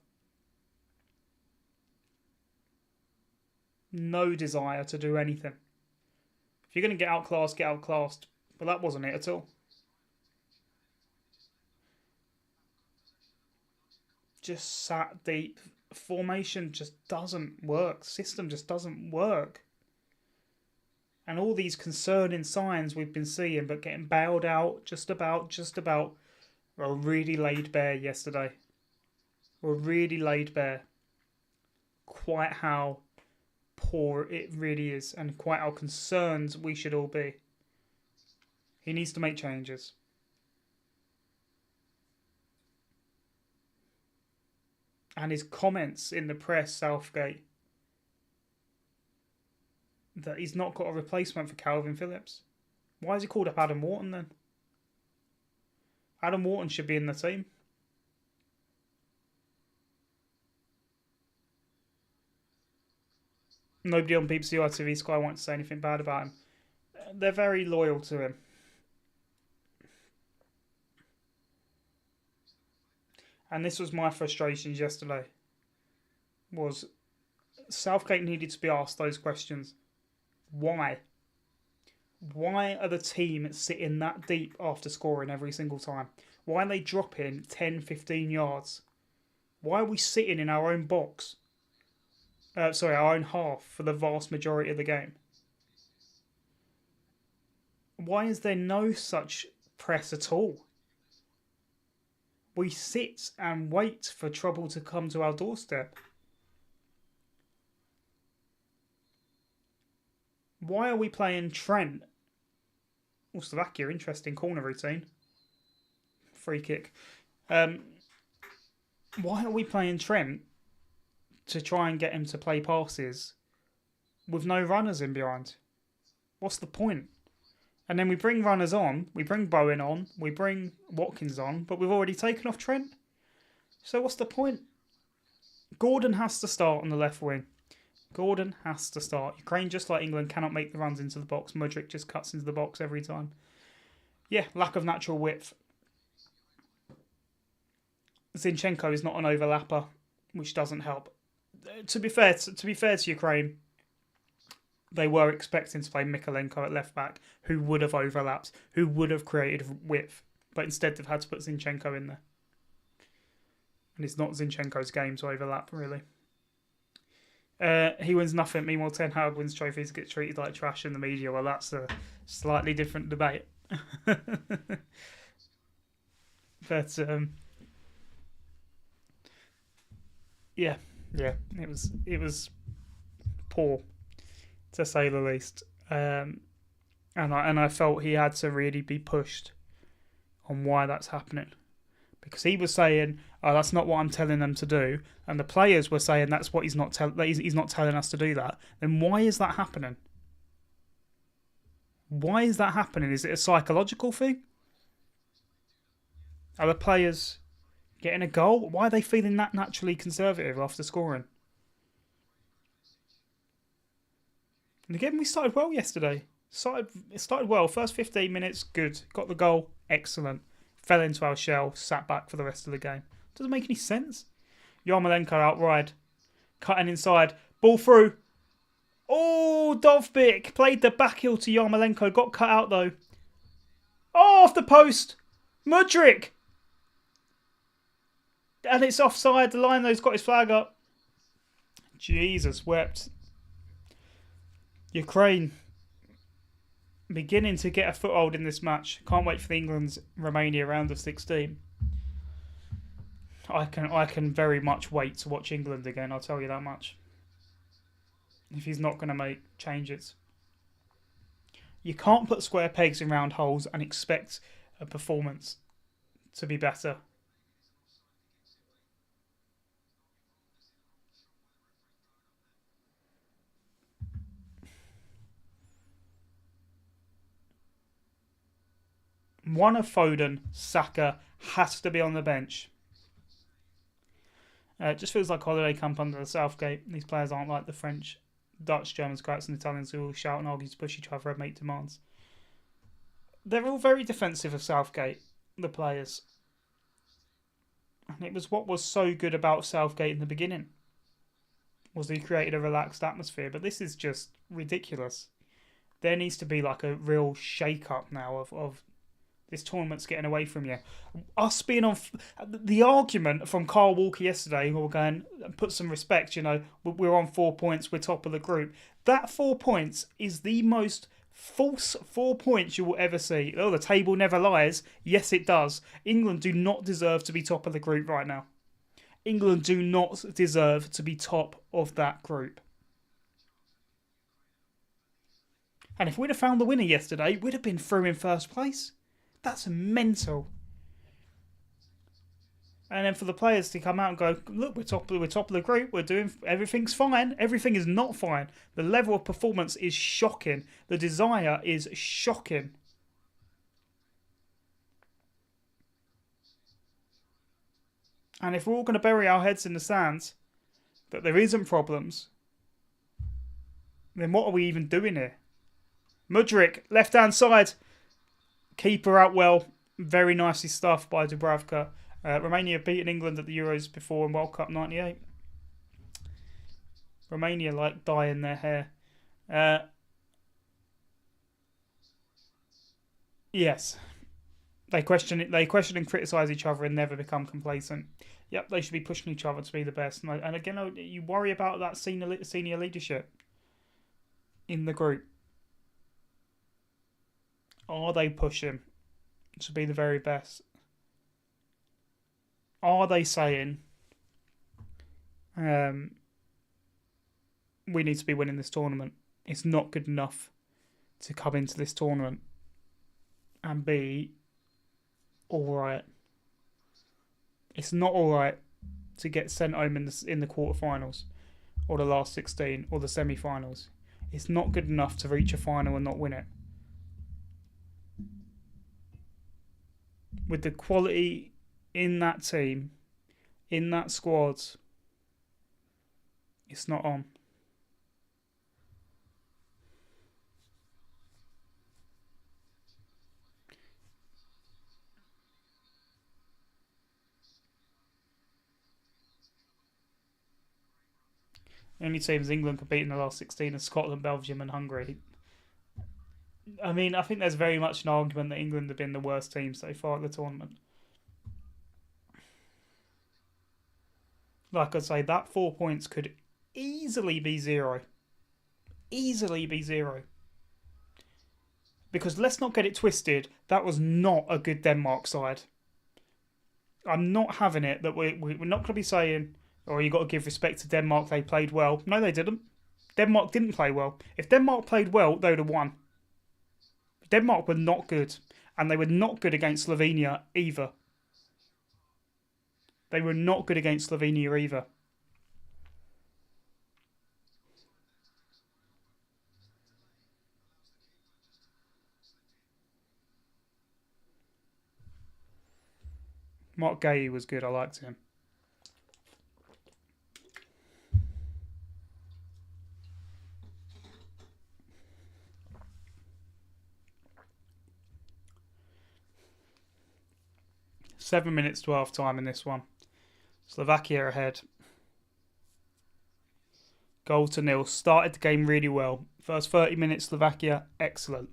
S1: No desire to do anything. If you're going to get outclassed, get outclassed. But that wasn't it at all. Just sat deep. Formation just doesn't work. System just doesn't work. And all these concerning signs we've been seeing, but getting bailed out just about, were really laid bare yesterday. Were really laid bare. Quite how poor it really is, and quite how concerned we should all be. He needs to make changes. And his comments in the press, Southgate, that he's not got a replacement for Calvin Phillips. Why has he called up Adam Wharton then? Adam Wharton should be in the team. Nobody on BBC ITV Sky wants to say anything bad about him. They're very loyal to him. And this was my frustrations yesterday. Was Southgate needed to be asked those questions. Why? Why are the team sitting that deep after scoring every single time? Why are they dropping 10, 15 yards? Why are we sitting in our own box? Our own half for the vast majority of the game. Why is there no such press at all? We sit and wait for trouble to come to our doorstep. Why are we playing Trent? Slovakia, interesting corner routine. Free kick. Why are we playing Trent to try and get him to play passes with no runners in behind? What's the point? And then we bring runners on, we bring Bowen on, we bring Watkins on, but we've already taken off Trent. So what's the point? Gordon has to start on the left wing. Gordon has to start. Ukraine, just like England, cannot make the runs into the box. Mudryk just cuts into the box every time. Yeah, lack of natural width. Zinchenko is not an overlapper, which doesn't help. To be fair to Ukraine, they were expecting to play Mykolenko at left back, who would have overlapped, who would have created width, but instead they've had to put Zinchenko in there. And it's not Zinchenko's game to overlap, really. He wins nothing. Meanwhile, Ten Hag wins trophies, gets treated like trash in the media. Well, that's a slightly different debate. But yeah, it was poor, to say the least. And I felt he had to really be pushed on why that's happening, because he was saying, "Oh, that's not what I'm telling them to do," and the players were saying that's what he's not telling us to do that. Then why is that happening? Why is that happening? Is it a psychological thing? Are the players getting a goal? Why are they feeling that naturally conservative after scoring? And again, we started well yesterday. It started well. First 15 minutes, good. Got the goal, excellent. Fell into our shell, sat back for the rest of the game. Doesn't make any sense. Yarmolenko outright, cutting inside, ball through. Oh, Dovbik played the back heel to Yarmolenko, got cut out though. Oh, off the post. Mudryk. And it's offside. The line though's got his flag up. Jesus wept. Ukraine beginning to get a foothold in this match. Can't wait for the England's-Romania round of 16. I can very much wait to watch England again, I'll tell you that much. If he's not going to make changes. You can't put square pegs in round holes and expect a performance to be better. One of Foden, Saka, has to be on the bench. It just feels like holiday camp under the Southgate. These players aren't like the French, Dutch, Germans, Croats and Italians who all shout and argue to push each other and make demands. They're all very defensive of Southgate, the players. And it was what was so good about Southgate in the beginning. Was he created a relaxed atmosphere. But this is just ridiculous. There needs to be like a real shake-up now of this tournament's getting away from you. Us being on the argument from Carl Walker yesterday, we were going, put some respect, we're on 4 points, we're top of the group. That 4 points is the most false 4 points you will ever see. Oh, the table never lies. Yes, it does. England do not deserve to be top of the group right now. England do not deserve to be top of that group. And if we'd have found the winner yesterday, we'd have been through in first place. That's mental. And then for the players to come out and go, look, we're top of the group. We're doing everything's fine. Everything is not fine. The level of performance is shocking. The desire is shocking. And if we're all going to bury our heads in the sand, that there isn't problems, then what are we even doing here? Mudryk, left hand side. Keeper out well. Very nicely stuffed by Dubravka. Romania beaten England at the Euros before in World Cup 98. Romania like dyeing their hair. Yes. They question and criticise each other and never become complacent. Yep, they should be pushing each other to be the best. And again, you worry about that senior leadership in the group. Are they pushing to be the very best? Are they saying we need to be winning this tournament? It's not good enough to come into this tournament and be alright. It's not alright to get sent home in the quarterfinals or the last 16 or the semi-finals. It's not good enough to reach a final and not win it. With the quality in that team, in that squad, it's not on. The only teams England could beat in the last 16 are Scotland, Belgium and Hungary. I mean, I think there's very much an argument that England have been the worst team so far at the tournament. Like I say, that 4 points could easily be 0. Easily be 0. Because let's not get it twisted, that was not a good Denmark side. I'm not having it that we're not going to be saying, oh, you got to give respect to Denmark, they played well. No, they didn't. Denmark didn't play well. If Denmark played well, they would have won. Denmark were not good, and they were not good against Slovenia either. They were not good against Slovenia either. Mark Gay was good. I liked him. Seven minutes to half time in this one. Slovakia ahead. Goal to nil. Started the game really well. First 30 minutes, Slovakia, excellent.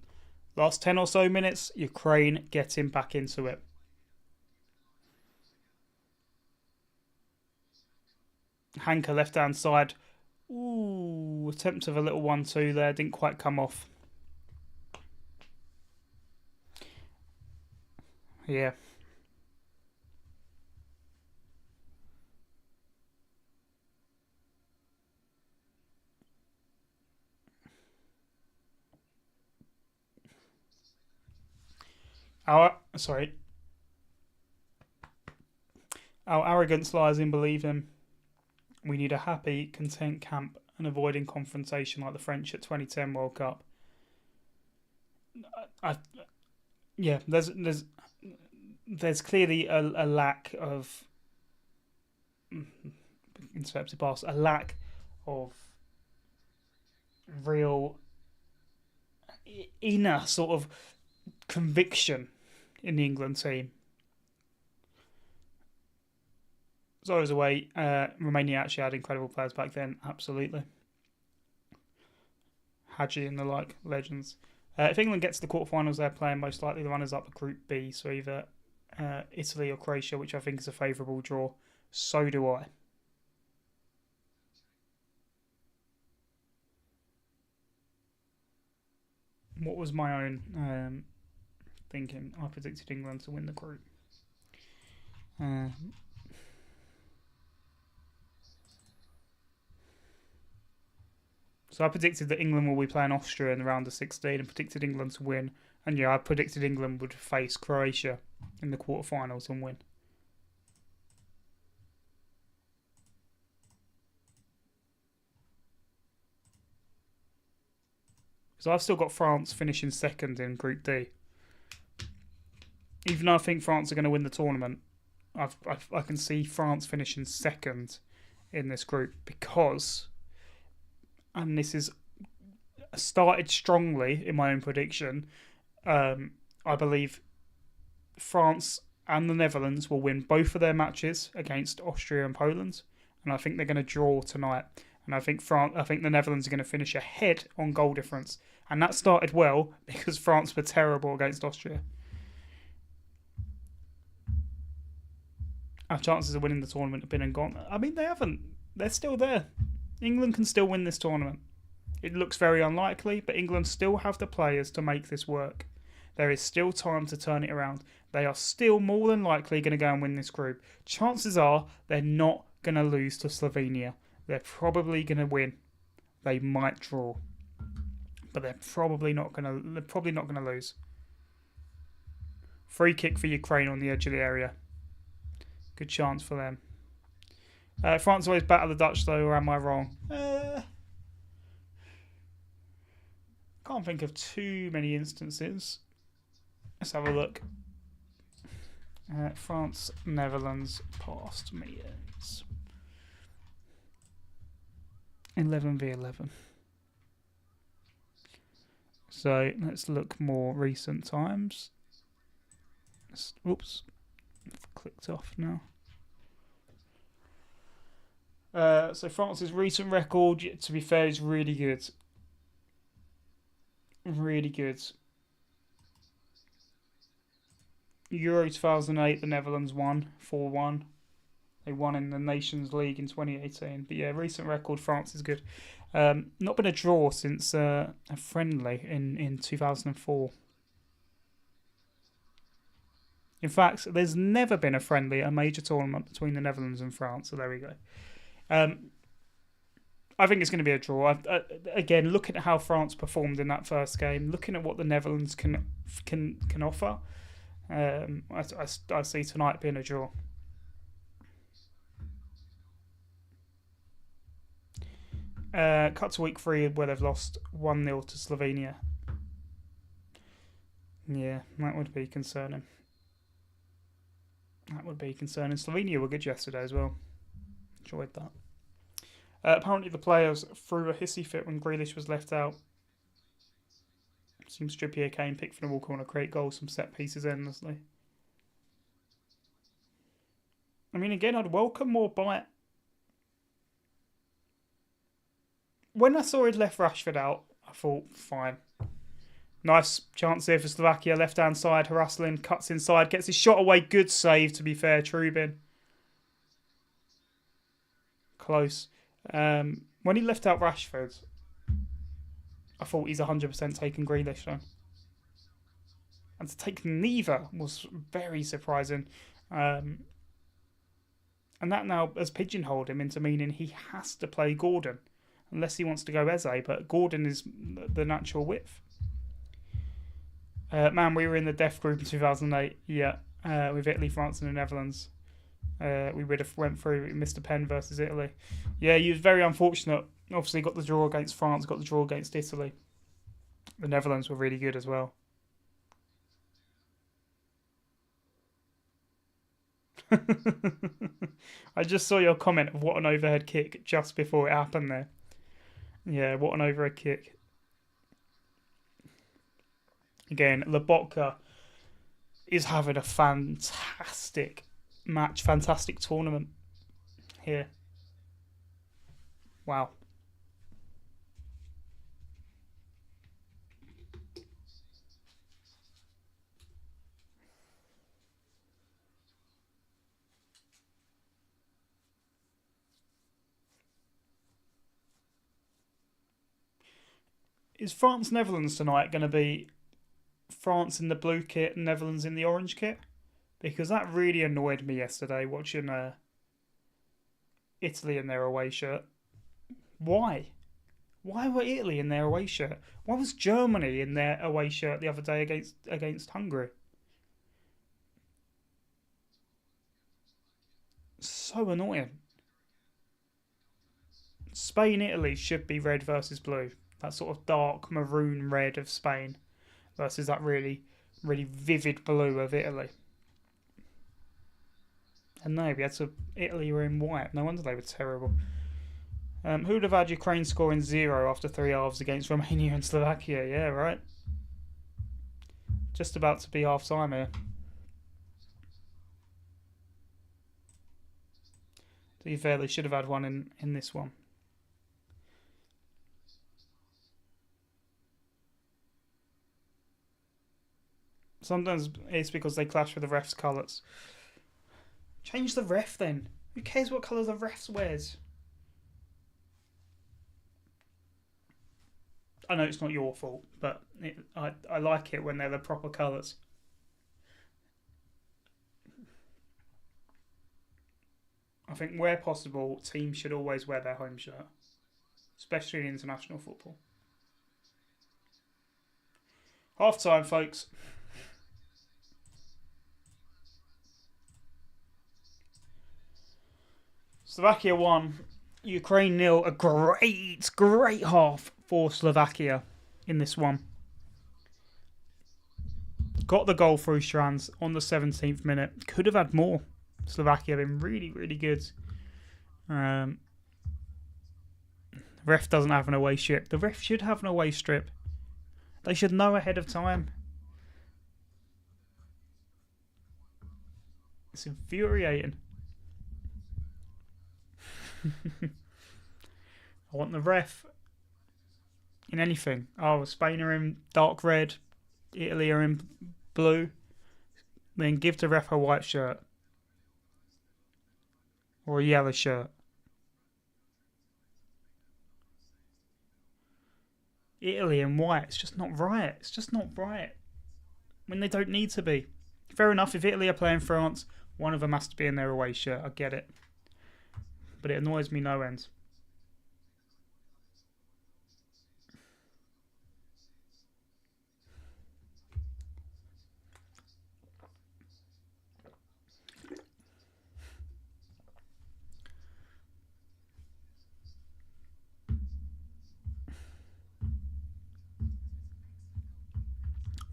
S1: Last 10 or so minutes, Ukraine getting back into it. Hanka left hand side. Ooh, attempt of a little 1-2 there. Didn't quite come off. Yeah. Our arrogance lies in believing we need a happy, content camp and avoiding confrontation like the French at 2010 World Cup. There's clearly a lack of intercepted pass, a lack of real inner sort of conviction in the England team. Zora's away. Romania actually had incredible players back then, absolutely. Hadji and the like, legends. If England gets to the quarterfinals, they're playing most likely the runners up of Group B, so either Italy or Croatia, which I think is a favourable draw. So do I. What was my own thinking? I predicted England to win the group. So I predicted that England will be playing Austria in the round of 16 and predicted England to win. And yeah, I predicted England would face Croatia in the quarterfinals and win. So I've still got France finishing second in Group D. Even though I think France are going to win the tournament, I can see France finishing second in this group because, and this is started strongly in my own prediction, I believe France and the Netherlands will win both of their matches against Austria and Poland, and I think they're going to draw tonight. And I think the Netherlands are going to finish ahead on goal difference, and that started well because France were terrible against Austria. Our chances of winning the tournament have been and gone. I mean, they haven't. They're still there. England can still win this tournament. It looks very unlikely, but England still have the players to make this work. There is still time to turn it around. They are still more than likely going to go and win this group. Chances are they're not going to lose to Slovenia. They're probably going to win. They might draw, but they're probably not going to lose. Free kick for Ukraine on the edge of the area. Good chance for them. France always batter the Dutch though, or am I wrong? Can't think of too many instances. Let's have a look. France, Netherlands, past meetings. 11v11. So let's look more recent times. Oops. I've clicked off now. So France's recent record, to be fair, is really good. Really good. Euro 2008, the Netherlands won 4-1. They won in the Nations League in 2018. But yeah, recent record, France is good. Not been a draw since a friendly in 2004. In fact, there's never been a friendly, a major tournament between the Netherlands and France. So there we go. I think it's going to be a draw. Again, looking at how France performed in that first game, looking at what the Netherlands can offer, I see tonight being a draw. Cut to week 3 where they've lost 1-0 to Slovenia. Yeah, that would be concerning. Slovenia were good yesterday as well. Enjoyed that. Apparently the players threw a hissy fit when Grealish was left out. Seems Trippier, Kane, Pickford and Walker want to create goals from set pieces endlessly. I mean, again, I'd welcome more bite. When I saw he'd left Rashford out, I thought, fine. Nice chance here for Slovakia. Left-hand side, Haraslin cuts inside, gets his shot away. Good save, to be fair, Trubin. Close. When he left out Rashford, I thought he's 100% taking Grealish though. And to take neither was very surprising. And that now has pigeonholed him into meaning he has to play Gordon. Unless he wants to go Eze, but Gordon is the natural width. Man, we were in the death group in 2008. Yeah, with Italy, France, and the Netherlands. We would have went through Mr. Penn versus Italy. Yeah, he was very unfortunate. Obviously, got the draw against France, got the draw against Italy. The Netherlands were really good as well. I just saw your comment of what an overhead kick just before it happened there. Yeah, what an overhead kick. Again, Lobotka is having a fantastic match, fantastic tournament here. Wow. Is France-Netherlands tonight going to be France in the blue kit and Netherlands in the orange kit? Because that really annoyed me yesterday watching Italy in their away shirt. Why? Why were Italy in their away shirt? Why was Germany in their away shirt the other day against Hungary? So annoying. Spain-Italy should be red versus blue. That sort of dark maroon red of Spain versus that really, really vivid blue of Italy. And no, Italy were in white. No wonder they were terrible. Who would have had Ukraine scoring 0 after 3 halves against Romania and Slovakia? Yeah, right. Just about to be half time here. To be fair, they should have had one in this one. Sometimes it's because they clash with the ref's colours. Change the ref then. Who cares what colour the ref wears? I know it's not your fault, but I like it when they're the proper colours. I think where possible, teams should always wear their home shirt, especially in international football. Half time, folks. Slovakia 1, Ukraine 0. A great half for Slovakia in this one. Got the goal through Strands on the 17th minute. Could have had more. Slovakia have been really, really good. The ref doesn't have an away strip. The ref should have an away strip. They should know ahead of time. It's infuriating. I want the ref in anything. Oh, Spain are in dark red, Italy are in blue. Then give the ref a white shirt. or a yellow shirt. Italy in white, it's just not right. It's just not right. When they don't need to be. Fair enough, if Italy are playing France, one of them has to be in their away shirt. I get it. But it annoys me no end.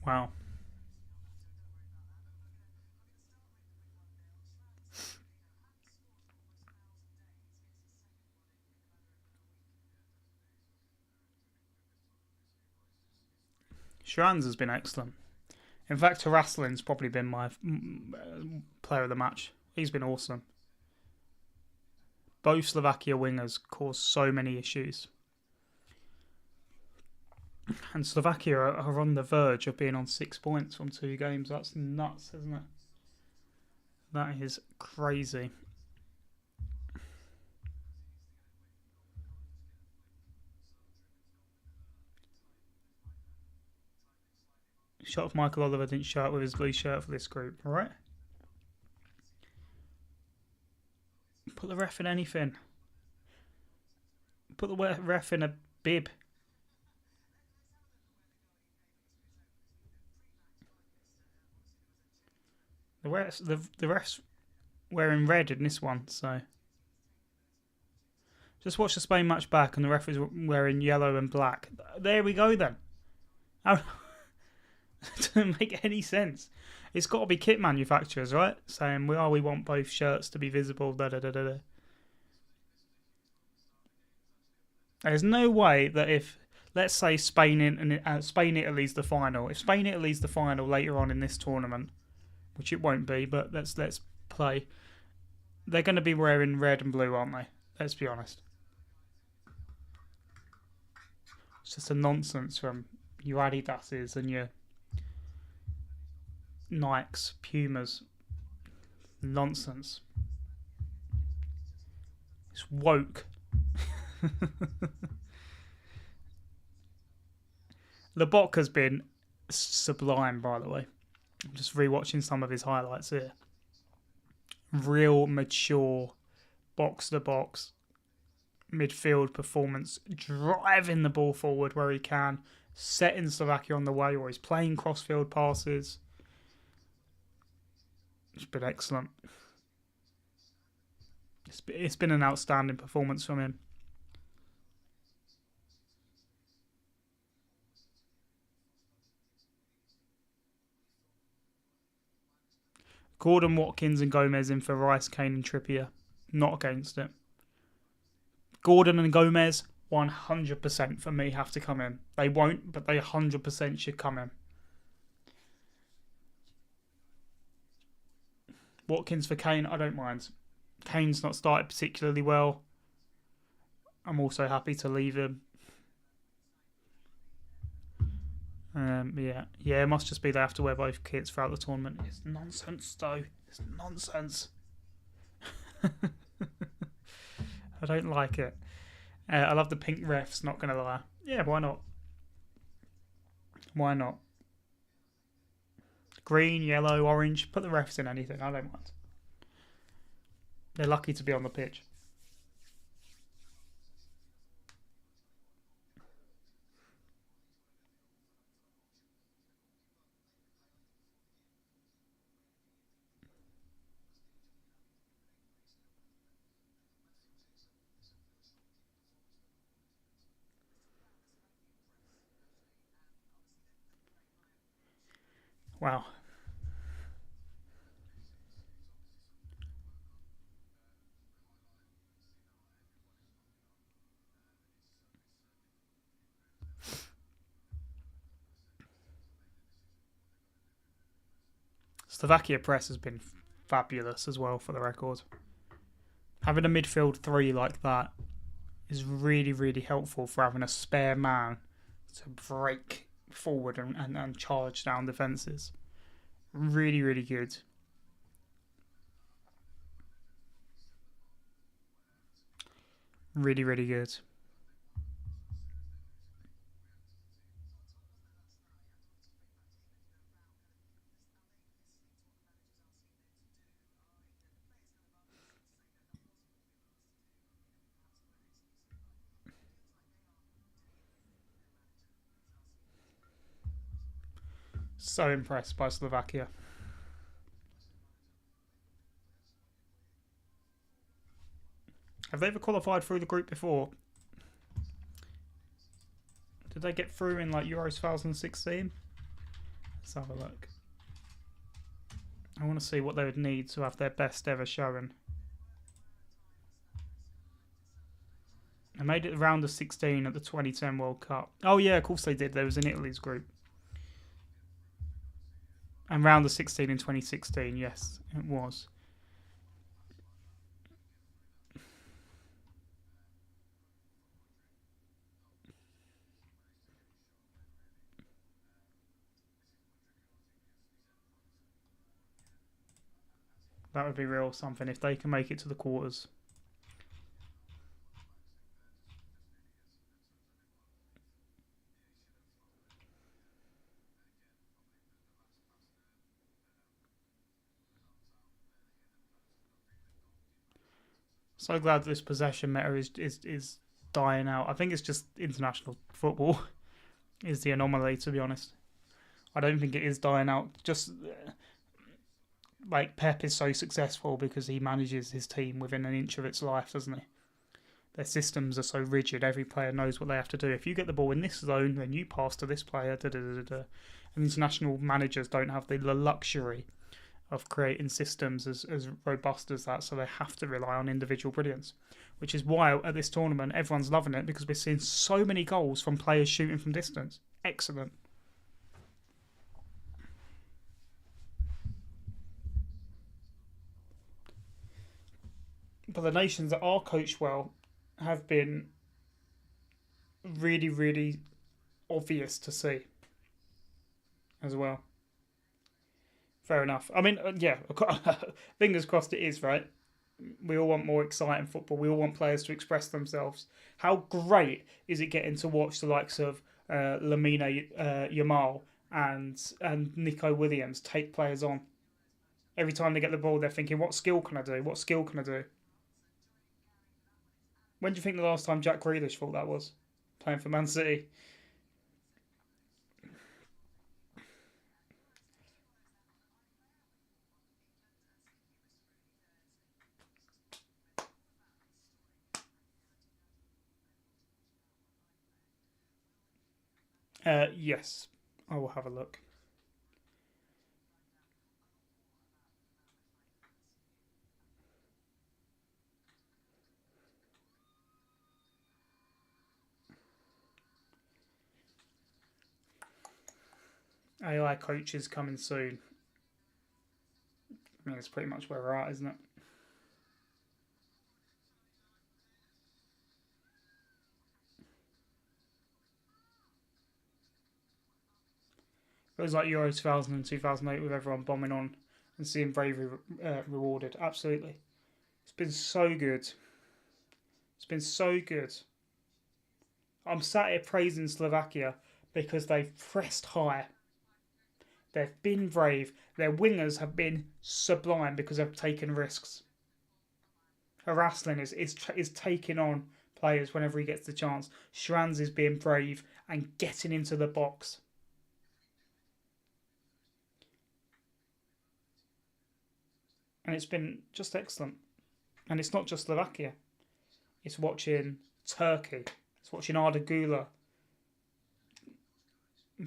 S1: Wow. Schranz has been excellent. In fact, Haraslin's probably been my player of the match. He's been awesome. Both Slovakia wingers caused so many issues. And Slovakia are on the verge of being on 6 points from 2 games. That's nuts, isn't it? That is crazy. Shot if Michael Oliver didn't show up with his blue shirt for this group, alright? Put the ref in anything. Put the ref in a bib. The ref's wearing red in this one, so... Just watch the Spain match back and the ref is wearing yellow and black. There we go then. It doesn't make any sense. It's got to be kit manufacturers, right? Saying, we want both shirts to be visible, da-da-da-da-da. There's no way that if, let's say Spain-Italy's the final. If Spain-Italy's the final later on in this tournament, which it won't be, but let's play, they're going to be wearing red and blue, aren't they? Let's be honest. It's just a nonsense from your Adidas's and your Nikes, Pumas. Nonsense. It's woke. Lobotka's been sublime, by the way. I'm just rewatching some of his highlights here. Real mature, box-to-box midfield performance, driving the ball forward where he can, setting Slovakia on the way, or he's playing cross-field passes. It's been excellent. It's been an outstanding performance from him. Gordon, Watkins and Gomez in for Rice, Kane and Trippier. Not against it. Gordon and Gomez, 100% for me, have to come in. They won't, but they 100% should come in. Watkins for Kane, I don't mind. Kane's not started particularly well. I'm also happy to leave him. Yeah, it must just be they have to wear both kits throughout the tournament. It's nonsense, though. It's nonsense. I don't like it. I love the pink refs, not going to lie. Yeah, why not? Why not? Green, yellow, orange. Put the refs in anything. I don't mind. They're lucky to be on the pitch. Wow. Slovakia press has been fabulous as well, for the record. Having a midfield 3 like that is really, really helpful for having a spare man to break forward and charge down defences. Really, really good. Really, really good. So impressed by Slovakia. Have they ever qualified through the group before? Did they get through in like Euros 2016? Let's have a look. I want to see what they would need to have their best ever showing. They made it round of 16 at the 2010 World Cup. Oh yeah, of course they did. They was in Italy's group. And round of 16 in 2016, yes, it was. That would be real something if they can make it to the quarters. So glad this possession meta is dying out. I think it's just international football is the anomaly, to be honest. I don't think it is dying out. Just like Pep is so successful because he manages his team within an inch of its life, doesn't he? Their systems are so rigid. Every player knows what they have to do. If you get the ball in this zone, then you pass to this player. Da, da, da, da. And international managers don't have the luxury of creating systems as robust as that, so they have to rely on individual brilliance. Which is why at this tournament everyone's loving it, because we're seeing so many goals from players shooting from distance. Excellent. But the nations that are coached well have been really, really obvious to see as well. Fair enough. I mean, yeah, fingers crossed it is, right? We all want more exciting football. We all want players to express themselves. How great is it getting to watch the likes of Lamine Yamal and Nico Williams take players on? Every time they get the ball, they're thinking, what skill can I do? What skill can I do? When do you think the last time Jack Grealish thought that was? Playing for Man City. Yes, I will have a look. AI coaches coming soon. I mean, it's pretty much where we're at, isn't it? It was like Euro 2000 and 2008 with everyone bombing on and seeing bravery rewarded. Absolutely. It's been so good. It's been so good. I'm sat here praising Slovakia because they've pressed high. They've been brave. Their wingers have been sublime because they've taken risks. Haraslin is taking on players whenever he gets the chance. Schranz is being brave and getting into the box. And it's been just excellent. And it's not just Slovakia. It's watching Turkey. It's watching Arda Güler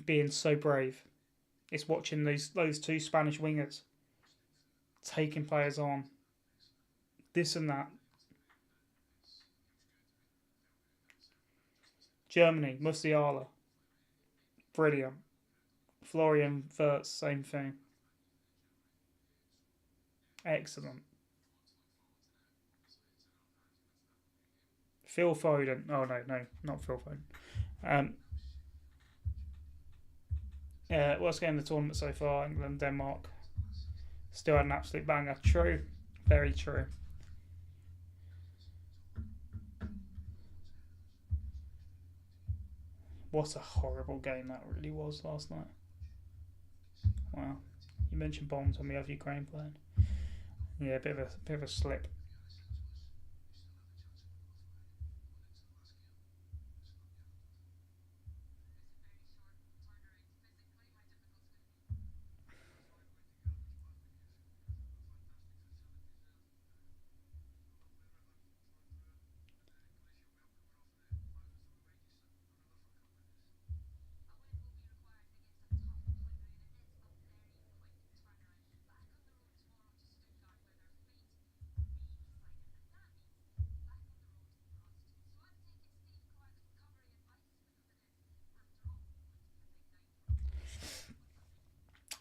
S1: being so brave. It's watching those two Spanish wingers taking players on. This and that. Germany, Musiala. Brilliant. Florian Wirtz, same thing. Excellent. Phil Foden. Oh, no, not Phil Foden. Worst game of the tournament so far, England, Denmark. Still had an absolute banger. True. Very true. What a horrible game that really was last night. Wow. You mentioned bombs when we have Ukraine playing. Yeah, a bit of a slip.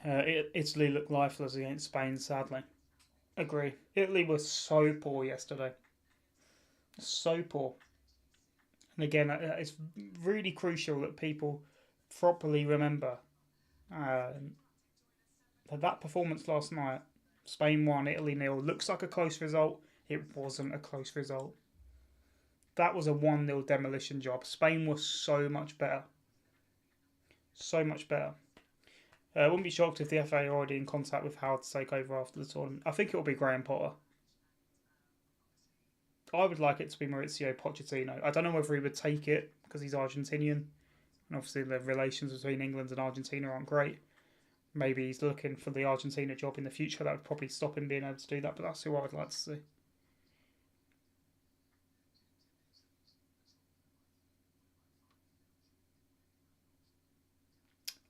S1: Italy looked lifeless against Spain, sadly. Agree. Italy was so poor yesterday. So poor. And again, it's really crucial that people properly remember um, that performance last night. Spain 1, Italy nil. Looks like a close result. It wasn't a close result. That was a 1-0 demolition job. Spain was so much better. So much better. I wouldn't be shocked if the FA are already in contact with Howard to take over after the tournament. I think it will be Graham Potter. I would like it to be Maurizio Pochettino. I don't know whether he would take it because he's Argentinian. And obviously the relations between England and Argentina aren't great. Maybe he's looking for the Argentina job in the future. That would probably stop him being able to do that, but that's who I would like to see.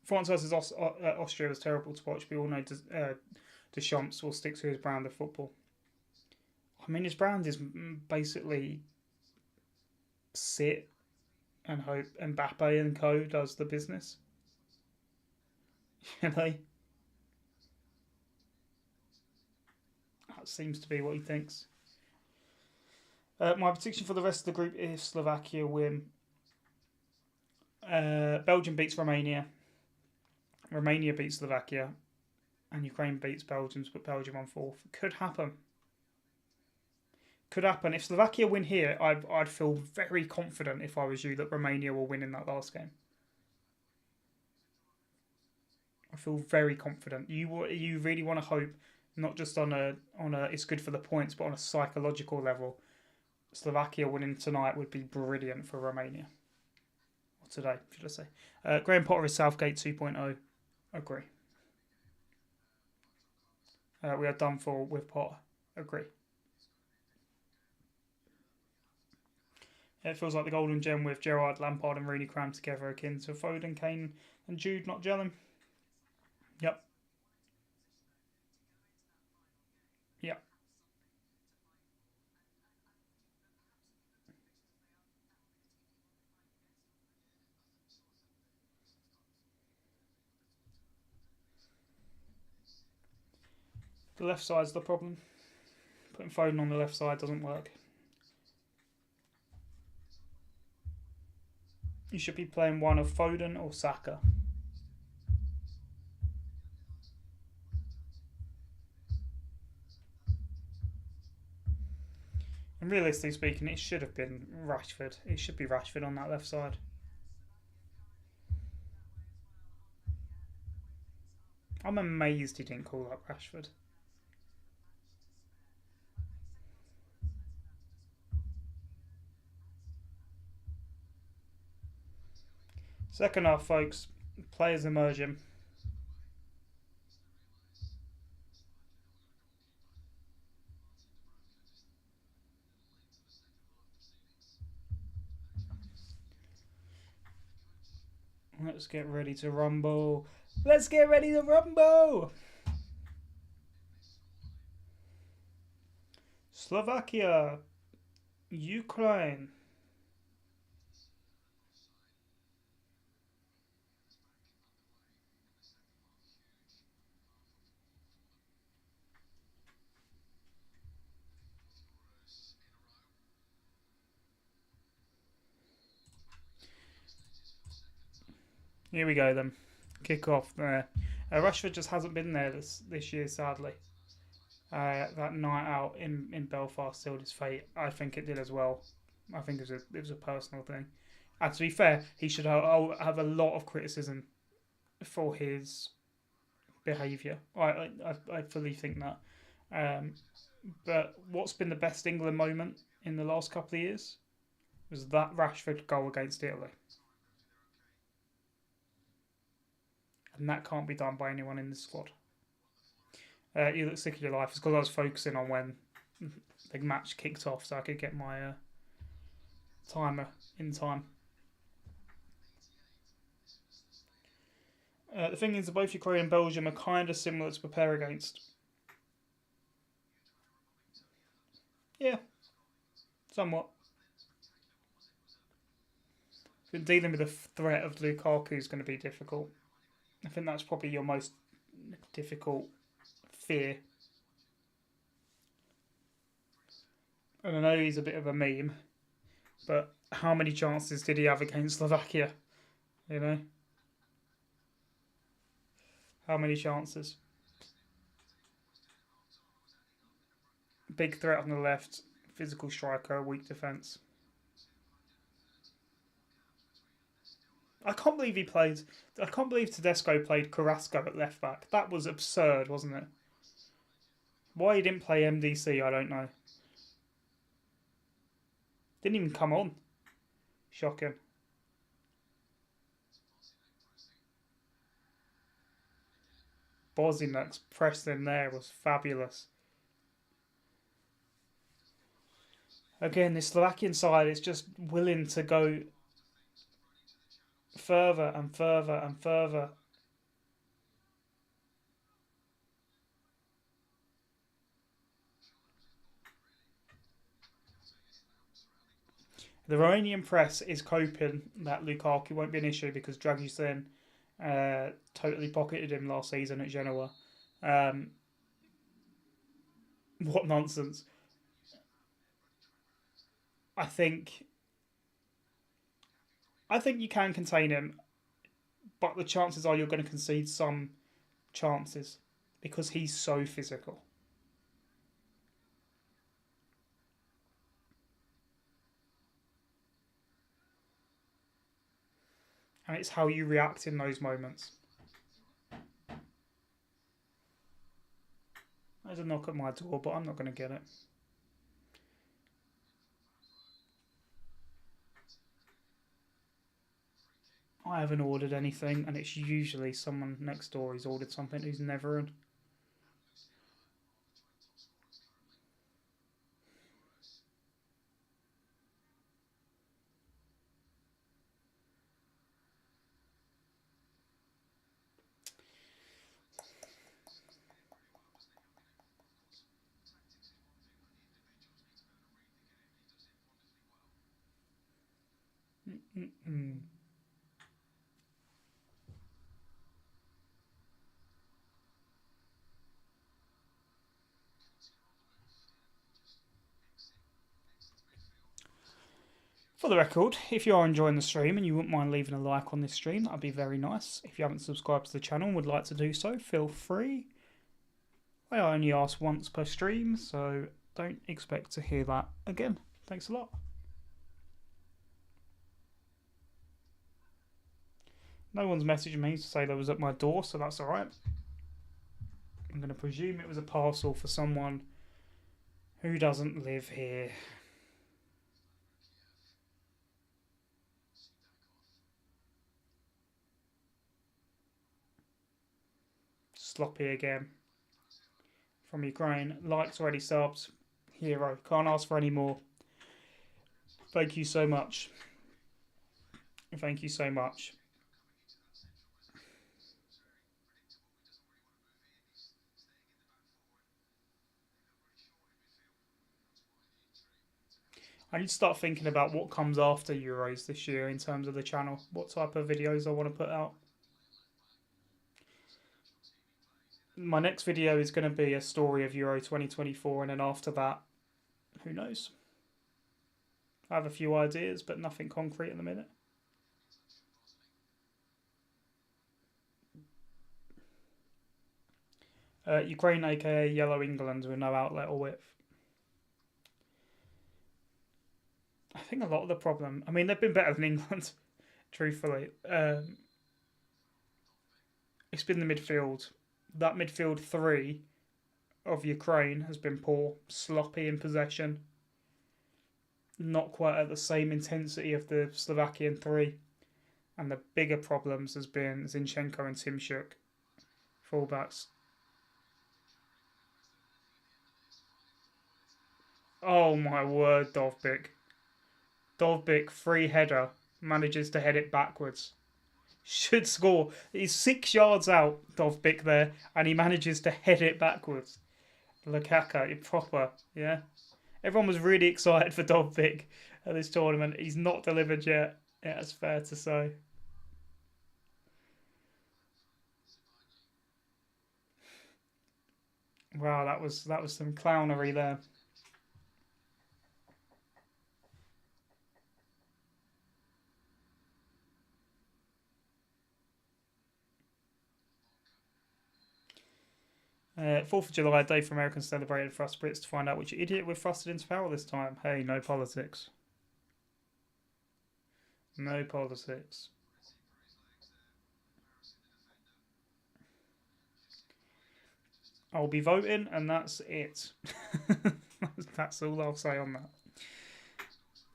S1: France versus Austria was terrible to watch. We all know Deschamps will stick to his brand of football. I mean, his brand is basically sit and hope Mbappe and co does the business. You know, that seems to be what he thinks. My prediction for the rest of the group is Slovakia win. Belgium beats Romania. Romania beats Slovakia. And Ukraine beats Belgium to put Belgium on fourth. Could happen. Could happen. If Slovakia win here, I'd feel very confident if I was you that Romania will win in that last game. I feel very confident. You really want to hope, not just on a it's good for the points, but on a psychological level. Slovakia winning tonight would be brilliant for Romania. Or today, should I say? Graham Potter is Southgate 2.0. Agree. We are done for with Potter. Agree. It feels like the golden gem with Gerrard, Lampard, and Rooney crammed together, akin to Foden, Kane, and Jude not gelling. Yep. Yep. The left side's the problem. Putting Foden on the left side doesn't work. You should be playing one of Foden or Saka. And realistically speaking, it should have been Rashford. It should be Rashford on that left side. I'm amazed he didn't call up Rashford. Second half, folks. Players emerging. Let's get ready to rumble. Let's get ready to rumble. Slovakia. Ukraine. Here we go then. Kick off there. Rashford just hasn't been there this year, sadly. That night out in Belfast sealed his fate. I think it did as well. I think it was a personal thing. And to be fair, he should have a lot of criticism for his behaviour. I fully think that. Um, but what's been the best England moment in the last couple of years was that Rashford goal against Italy. And that can't be done by anyone in this squad. You look sick of your life. It's because I was focusing on when the match kicked off so I could get my timer in time. The thing is, both Ukraine and Belgium are kind of similar to prepare against. Yeah, somewhat. But dealing with the threat of Lukaku is going to be difficult. I think that's probably your most difficult fear. And I know he's a bit of a meme, but how many chances did he have against Slovakia? You know? How many chances? Big threat on the left, physical striker, weak defence. I can't believe he played. I can't believe Tedesco played Carrasco at left back. That was absurd, wasn't it? Why he didn't play MDC, I don't know. Didn't even come on. Shocking. Bozinak's pressing there was fabulous. Again, this Slovakian side is just willing to go further and further and further. The Romanian press is coping that Lukaku won't be an issue because Dragusin totally pocketed him last season at Genoa. What nonsense. I think you can contain him, but the chances are you're going to concede some chances because he's so physical. And it's how you react in those moments. There's a knock at my door, but I'm not going to get it. I haven't ordered anything, and it's usually someone next door who's ordered something who's never in. Mm-mm. For the record, if you are enjoying the stream and you wouldn't mind leaving a like on this stream, that'd be very nice. If you haven't subscribed to the channel and would like to do so, feel free. I only ask once per stream, so don't expect to hear that again. Thanks a lot. No one's messaged me to say they was at my door, so that's alright. I'm going to presume it was a parcel for someone who doesn't live here. Sloppy again. From Ukraine. Likes already subs. Hero. Can't ask for any more. Thank you so much. Thank you so much. I need to start thinking about what comes after Euros this year in terms of the channel. What type of videos I want to put out. My next video is going to be a story of Euro 2024, and then after that, who knows? I have a few ideas, but nothing concrete at the minute. Ukraine, aka Yellow England, with no outlet or width. I think a lot of the problem. I mean, they've been better than England, truthfully. It's been the midfield. That midfield three of Ukraine has been poor, sloppy in possession, not quite at the same intensity of the Slovakian three. And the bigger problems has been Zinchenko and Timshuk, fullbacks. Oh my word, Dovbyk. Dovbyk, free header, manages to head it backwards. Should score. He's 6 yards out, Dovbyk there, and he manages to head it backwards. Lukaku, proper, yeah. Everyone was really excited for Dovbyk at this tournament. He's not delivered yet. Yeah, it's fair to say. Wow, that was some clownery there. Fourth of July, a day for Americans celebrated for us Brits to find out which idiot we're thrusted into power this time. Hey, no politics. No politics. I'll be voting, and that's it. That's all I'll say on that.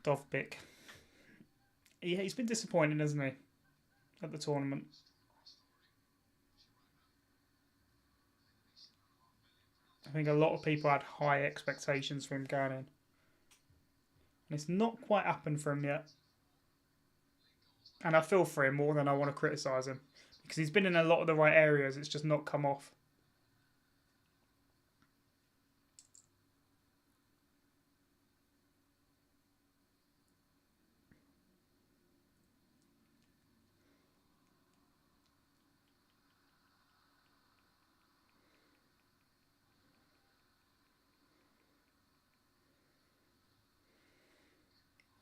S1: Dovbyk. Yeah, he's been disappointing, hasn't he, at the tournament? I think a lot of people had high expectations for him going in. And it's not quite happened for him yet. And I feel for him more than I want to criticise him. Because he's been in a lot of the right areas, it's just not come off.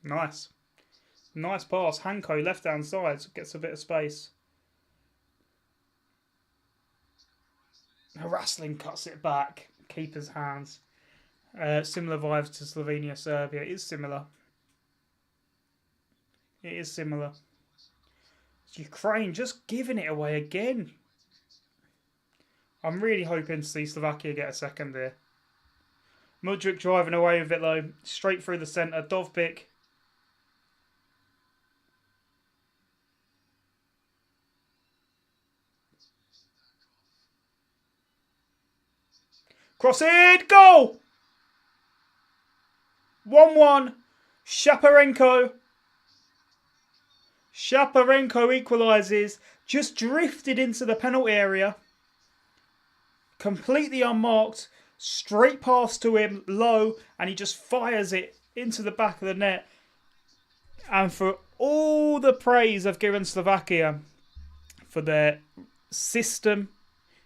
S1: Nice. Nice pass. Hanko, left hand side, gets a bit of space. Harassling cuts it back. Keeper's hands. Similar vibes to Slovenia, Serbia. It is similar. It is similar. Ukraine just giving it away again. I'm really hoping to see Slovakia get a second here. Mudryk driving away with it though. Straight through the centre. Dovbyk. Cross it! Goal! 1-1. Shaparenko. Shaparenko equalises. Just drifted into the penalty area. Completely unmarked. Straight pass to him, low, and he just fires it into the back of the net. And for all the praise I've given Slovakia for their system,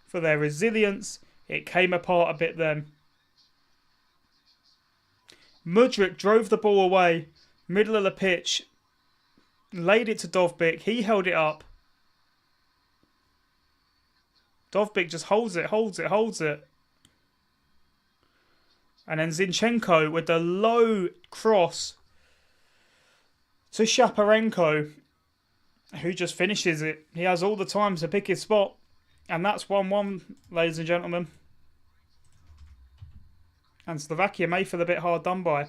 S1: for their resilience, it came apart a bit then. Mudryk drove the ball away, middle of the pitch, laid it to Dovbyk. He held it up. Dovbyk just holds it. And then Zinchenko with the low cross to Shaparenko, who just finishes it. He has all the time to pick his spot. And that's 1-1, ladies and gentlemen. And Slovakia may feel a bit hard done by.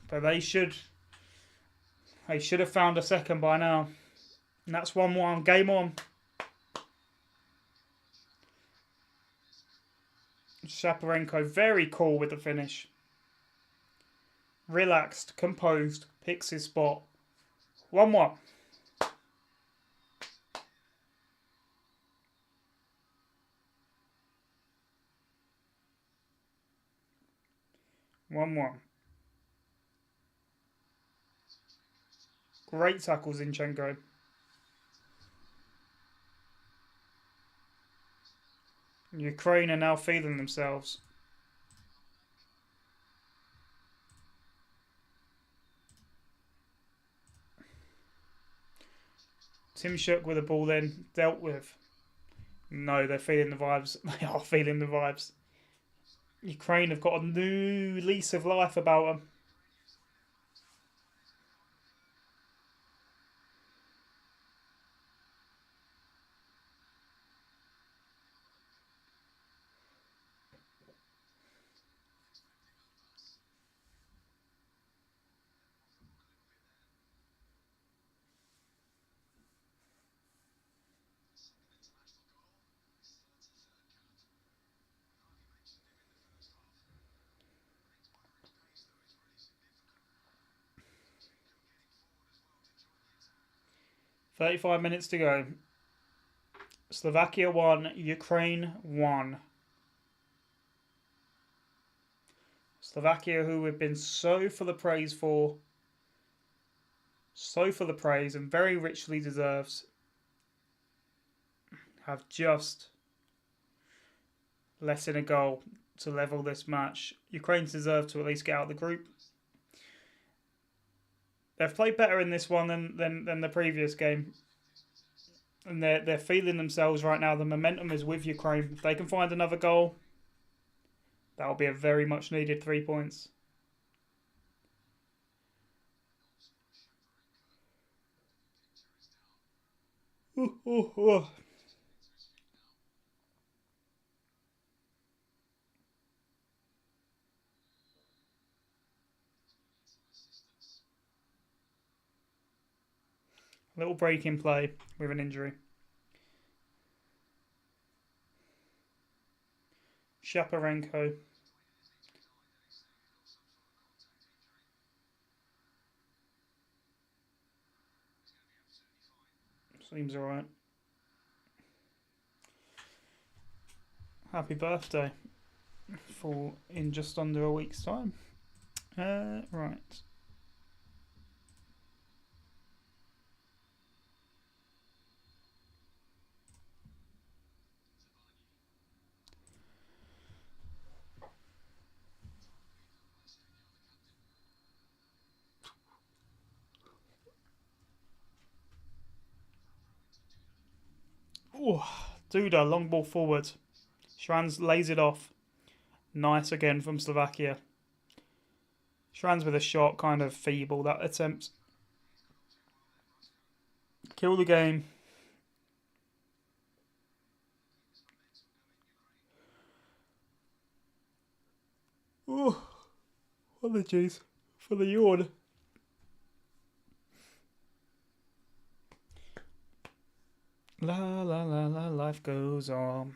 S1: But they should have found a second by now. And that's 1-1. Game on. Shaparenko very cool with the finish. Relaxed, composed, picks his spot. 1-1. Great tackle, Zinchenko. Ukraine are now feeling themselves. Timshuk with the ball then, dealt with. No, they're feeling the vibes. They are feeling the vibes. Ukraine have got a new lease of life about them. .35 minutes to go. Slovakia 1, Ukraine 1. Slovakia, who we've been so full of praise for, so full of praise and very richly deserves, have just less than a goal to level this match. Ukraine deserve to at least get out of the group. They've played better in this one than the previous game. And they're feeling themselves right now. The momentum is with Ukraine. If they can find another goal, that'll be a very much needed 3 points. Little break in play with an injury. Shaparenko. Seems alright. Happy birthday. For in just under a week's time. Right. Oh, Duda, long ball forward. Schranz lays it off. Nice again from Slovakia. Schranz with a shot, kind of feeble, that attempt. Kill the game. Oh, apologies for the yawn. La la la la, life goes on.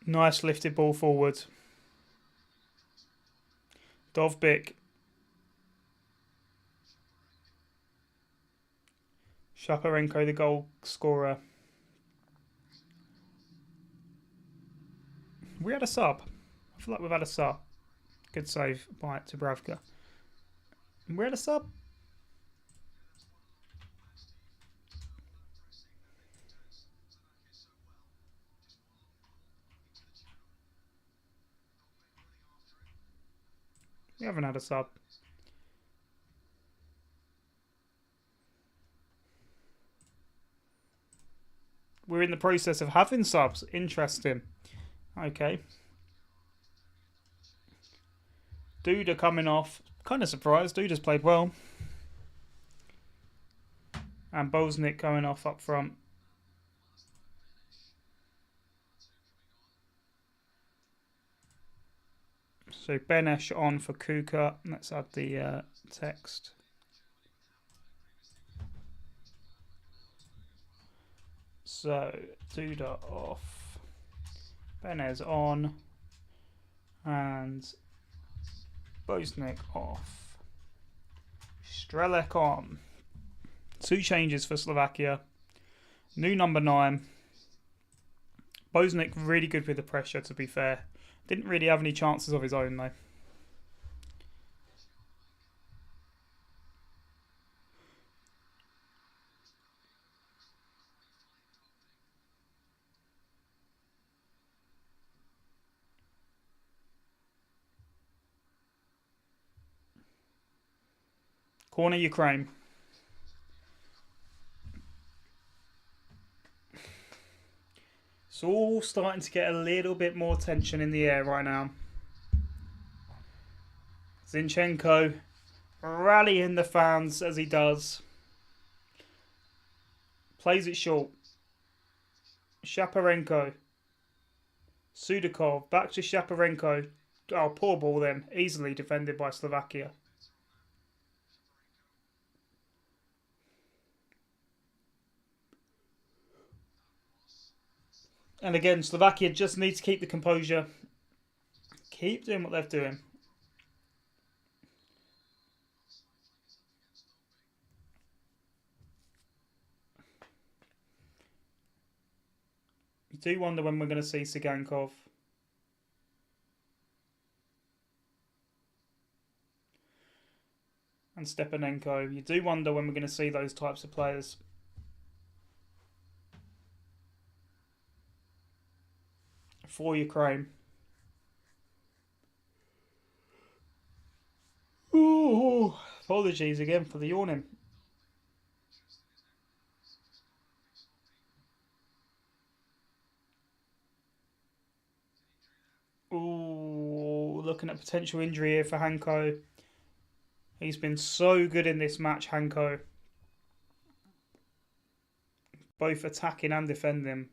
S1: Nice lifted ball forward. Dovbik. Shaparenko, the goal scorer. We had a sub. I feel like we've had a sub. Good save by Dubravka. We had a sub. We haven't had a sub. We're in the process of having subs. Interesting. Okay. Duda coming off. Kind of surprised. Duda's played well. And Bosnick coming off up front. So Benesh on for Kuka. Let's add the text. So Duda off. Benez on. And Bosnick off. Strelek on. 2 changes for Slovakia. New number 9. Bosnick really good with the pressure, to be fair. Didn't really have any chances of his own, though. Corner Ukraine. It's all starting to get a little bit more tension in the air right now. Zinchenko rallying the fans as he does. Plays it short. Shaparenko. Sudakov. Back to Shaparenko. Oh, poor ball then. Easily defended by Slovakia. And again, Slovakia just need to keep the composure. Keep doing what they're doing. You do wonder when we're going to see Sigankov. And Stepanenko. You do wonder when we're going to see those types of players. For Ukraine. Ooh, apologies again for the yawning. Ooh, looking at potential injury here for Hanko. He's been so good in this match, Hanko. Both attacking and defending.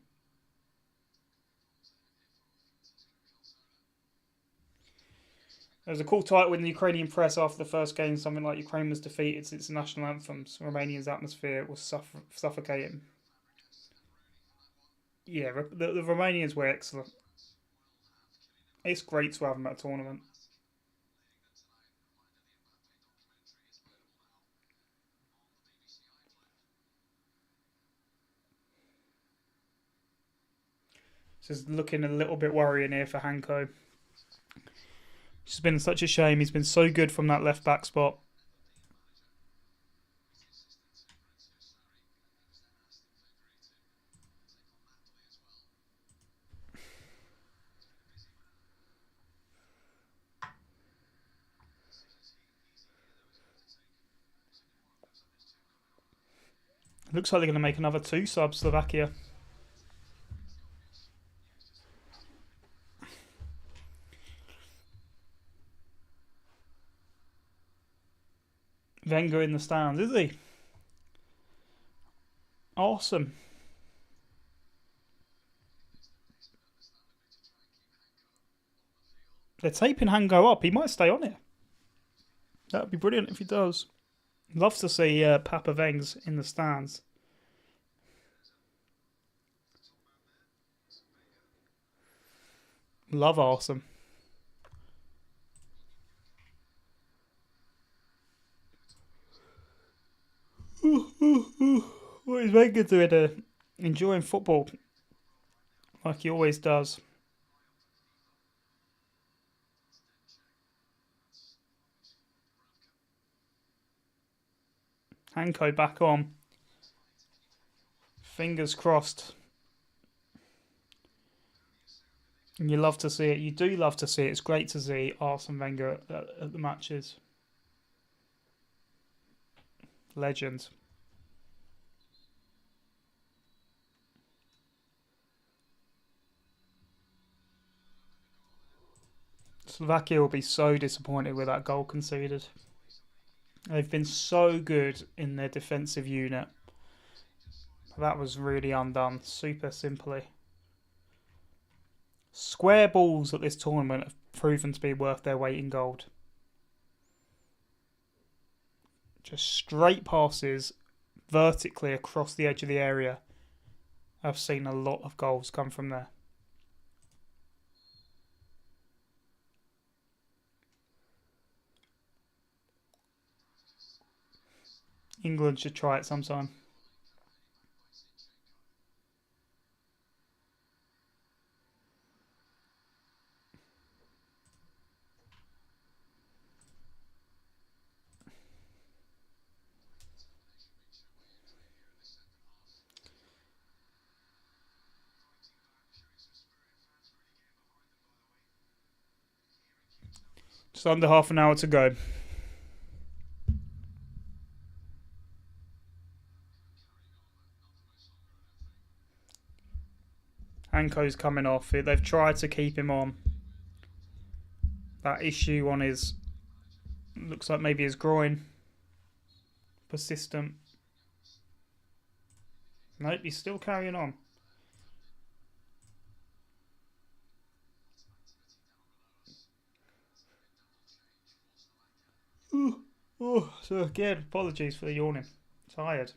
S1: There was a cool title in the Ukrainian press after the first game, something like Ukraine was defeated since the national anthems. Romania's atmosphere was suffocating. Yeah, the Romanians were excellent. It's great to have them at a tournament. This is looking a little bit worrying here for Hanko. It's been such a shame. He's been so good from that left back spot. Looks like they're going to make another 2 subs, Slovakia. Wenger in the stands, is he? Awesome. They're taping Hango up. He might stay on it. That would be brilliant if he does. Love to see Papa Vengs in the stands. Love awesome. What is Wenger doing? Enjoying football like he always does. Hanko back on. Fingers crossed. And you love to see it. You do love to see it. It's great to see Arsene Wenger at the matches. Legend. Slovakia will be so disappointed with that goal conceded. They've been so good in their defensive unit. That was really undone, super simply. Square balls at this tournament have proven to be worth their weight in gold. Just straight passes vertically across the edge of the area. I've seen a lot of goals come from there. England should try it sometime. Just under half an hour to go. Hanko's coming off. They've tried to keep him on. That issue on his... looks like maybe his groin. Persistent. Nope, he's still carrying on. So again, apologies for the yawning. Tired.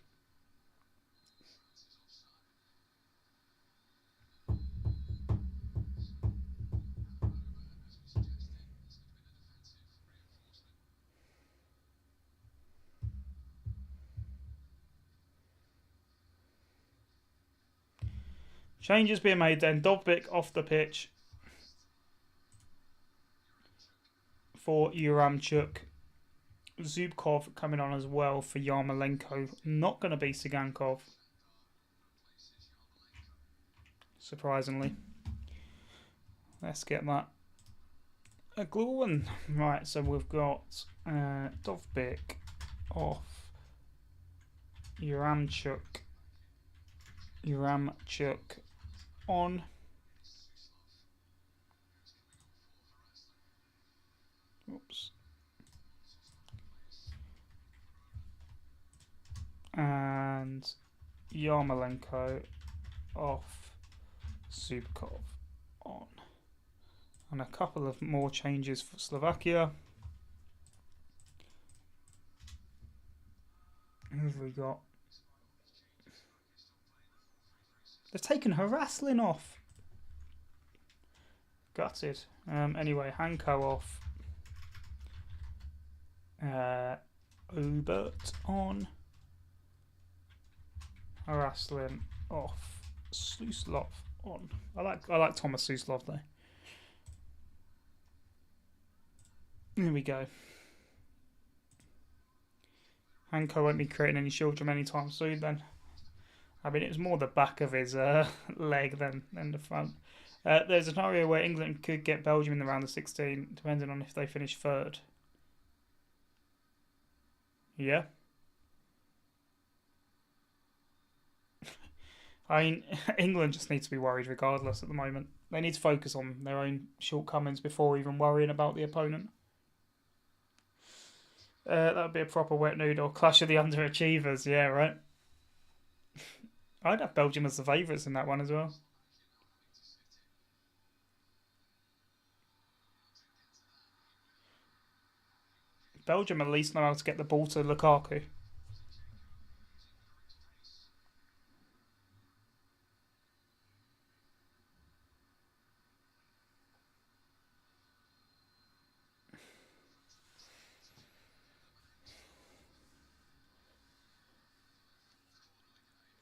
S1: Changes being made then. Dovbyk off the pitch for Uramchuk. Zubkov coming on as well for Yarmolenko. Not going to be Sigankov. Surprisingly. Let's get that a going. Right, so we've got Dovbyk off. Uramchuk on. Oops. And Yarmolenko off, Zubkov on. And a couple of more changes for Slovakia. Who have we got? They've taken Haraslin off. Gutted. Anyway, Hanko off. Obert on. Haraslin off. Suslov on. I like Thomas Suslov though. Here we go. Hanko won't be creating any children anytime soon then. I mean, it was more the back of his leg than the front. There's a scenario where England could get Belgium in the round of 16, depending on if they finish third. Yeah. I mean, England just needs to be worried regardless at the moment. They need to focus on their own shortcomings before even worrying about the opponent. That would be a proper wet noodle. Clash of the underachievers, yeah, right? I'd have Belgium as the favourites in that one as well. Belgium at least know how to get the ball to Lukaku.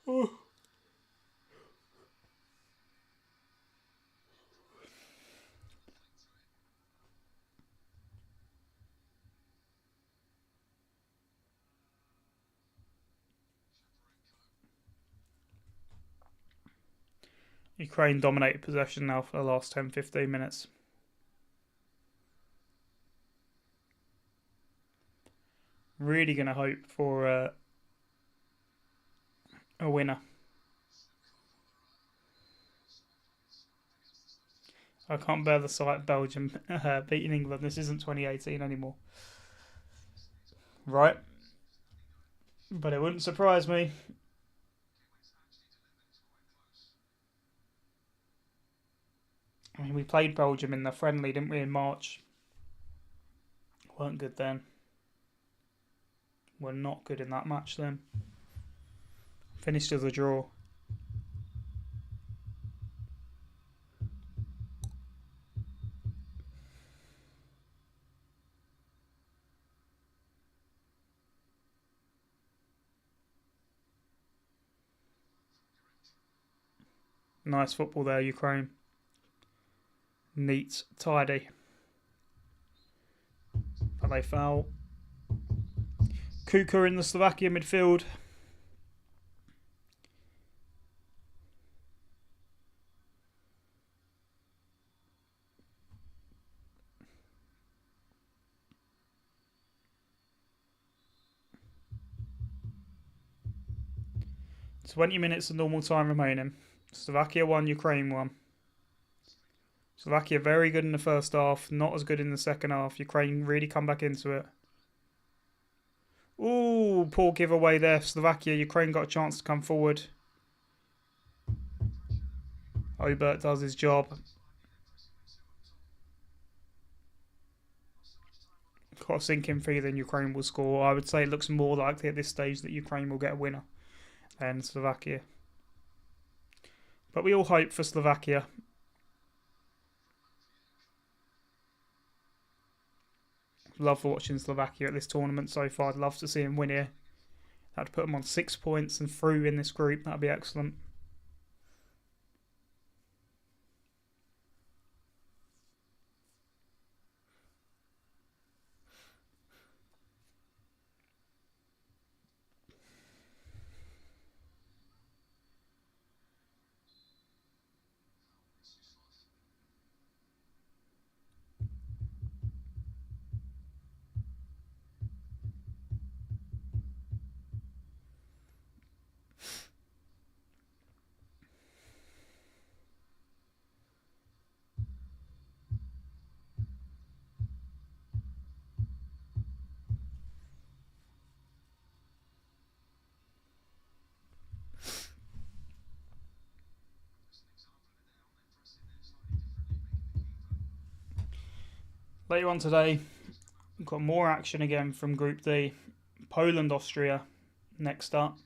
S1: Oh. Ukraine dominated possession now for the last 10-15 minutes. Really going to hope for a winner. I can't bear the sight of Belgium beating England. This isn't 2018 anymore. Right. But it wouldn't surprise me. I mean, we played Belgium in the friendly, didn't we, in March? Weren't good then. We're not good in that match then. Finished as a draw. Nice football there, Ukraine. Neat, tidy. But they foul. Kuka in the Slovakia midfield. .20 minutes of normal time remaining. Slovakia won, Ukraine won. Slovakia very good in the first half, not as good in the second half. Ukraine really come back into it. Ooh, poor giveaway there. Slovakia, Ukraine got a chance to come forward. Obert does his job. Got a sinking feeling Ukraine will score. I would say it looks more likely at this stage that Ukraine will get a winner than Slovakia. But we all hope for Slovakia. Love watching Slovakia at this tournament so far. I'd love to see him win here. That'd put them on 6 points and through in this group. That'd be excellent. Later on today, we've got more action again from Group D. Poland, Austria, next up.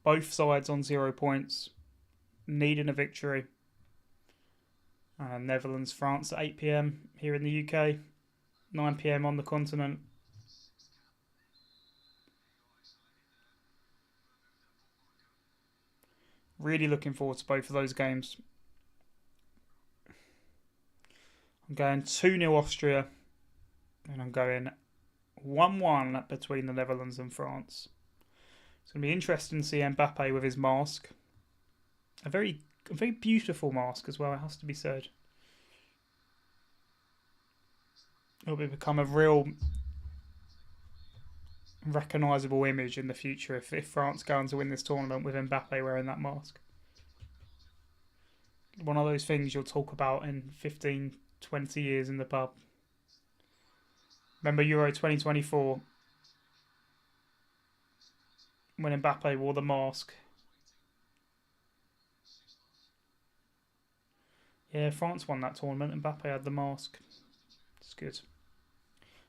S1: Both sides on 0 points, needing a victory. And Netherlands, France at 8 p.m. here in the UK, 9 p.m. on the continent. Really looking forward to both of those games. I'm going 2-0 Austria, and I'm going 1-1 between the Netherlands and France. It's going to be interesting to see Mbappe with his mask. A very beautiful mask as well, it has to be said. It'll become a real recognisable image in the future if France go on to win this tournament with Mbappe wearing that mask. One of those things you'll talk about in 15, 20 years in the pub. Remember Euro 2024 when Mbappe wore the mask? Yeah, France won that tournament. Mbappe had the mask. It's good.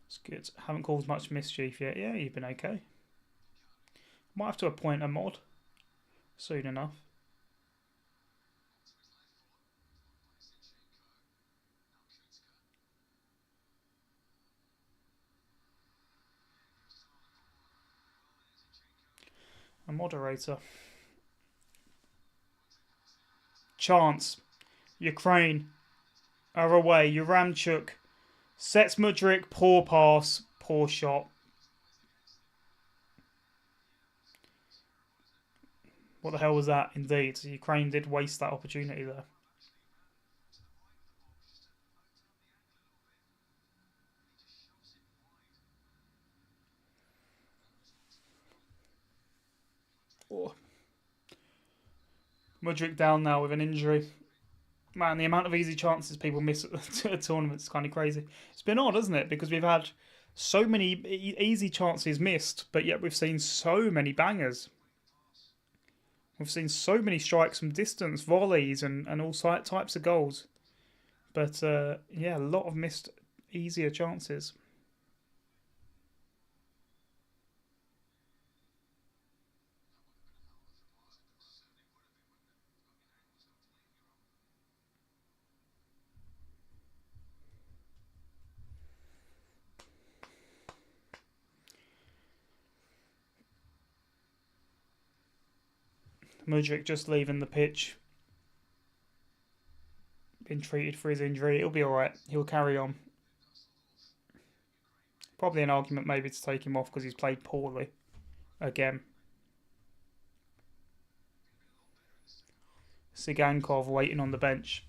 S1: It's good. Haven't caused much mischief yet. Yeah, you've been okay. Might have to appoint a mod soon enough. A moderator. Chance. Ukraine are away. Uramchuk sets Mudryk. Poor pass. Poor shot. What the hell was that? Indeed. Ukraine did waste that opportunity there. Oh. Mudryk down now with an injury. Man, the amount of easy chances people miss at the tournament is kind of crazy. It's been odd, hasn't it? Because we've had so many easy chances missed, but yet we've seen so many bangers. We've seen so many strikes from distance, volleys, and all types of goals. But yeah, a lot of missed easier chances. Mudryk just leaving the pitch. Been treated for his injury. He'll be alright. He'll carry on. Probably an argument maybe to take him off because he's played poorly. Again. Sigankov waiting on the bench.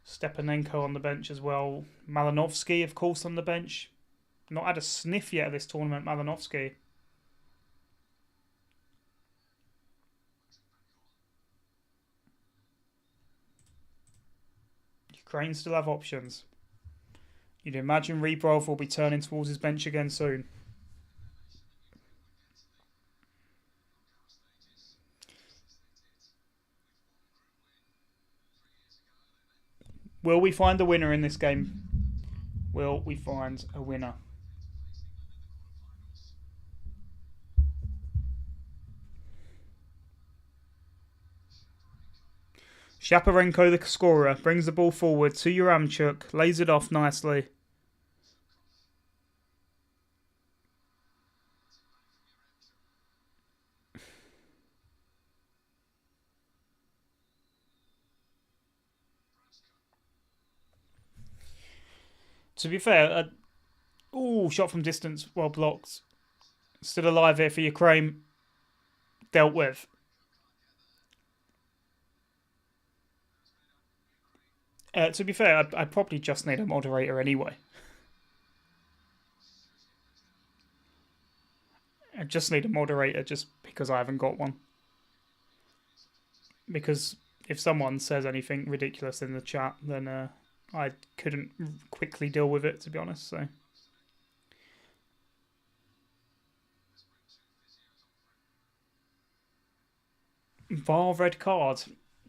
S1: Stepanenko on the bench as well. Malinovsky, of course, on the bench. Not had a sniff yet of this tournament, Malinovsky. Ukraine still have options. You'd imagine Rebrov will be turning towards his bench again soon. Will we find a winner in this game? Will we find a winner? Shaparenko, the scorer, brings the ball forward to Yaramchuk, lays it off nicely. To be fair, shot from distance, well blocked. Still alive here for Ukraine. Dealt with. To be fair, I probably just need a moderator anyway. I just need a moderator just because I haven't got one. Because if someone says anything ridiculous in the chat, then I couldn't quickly deal with it, to be honest. So, VAR red card.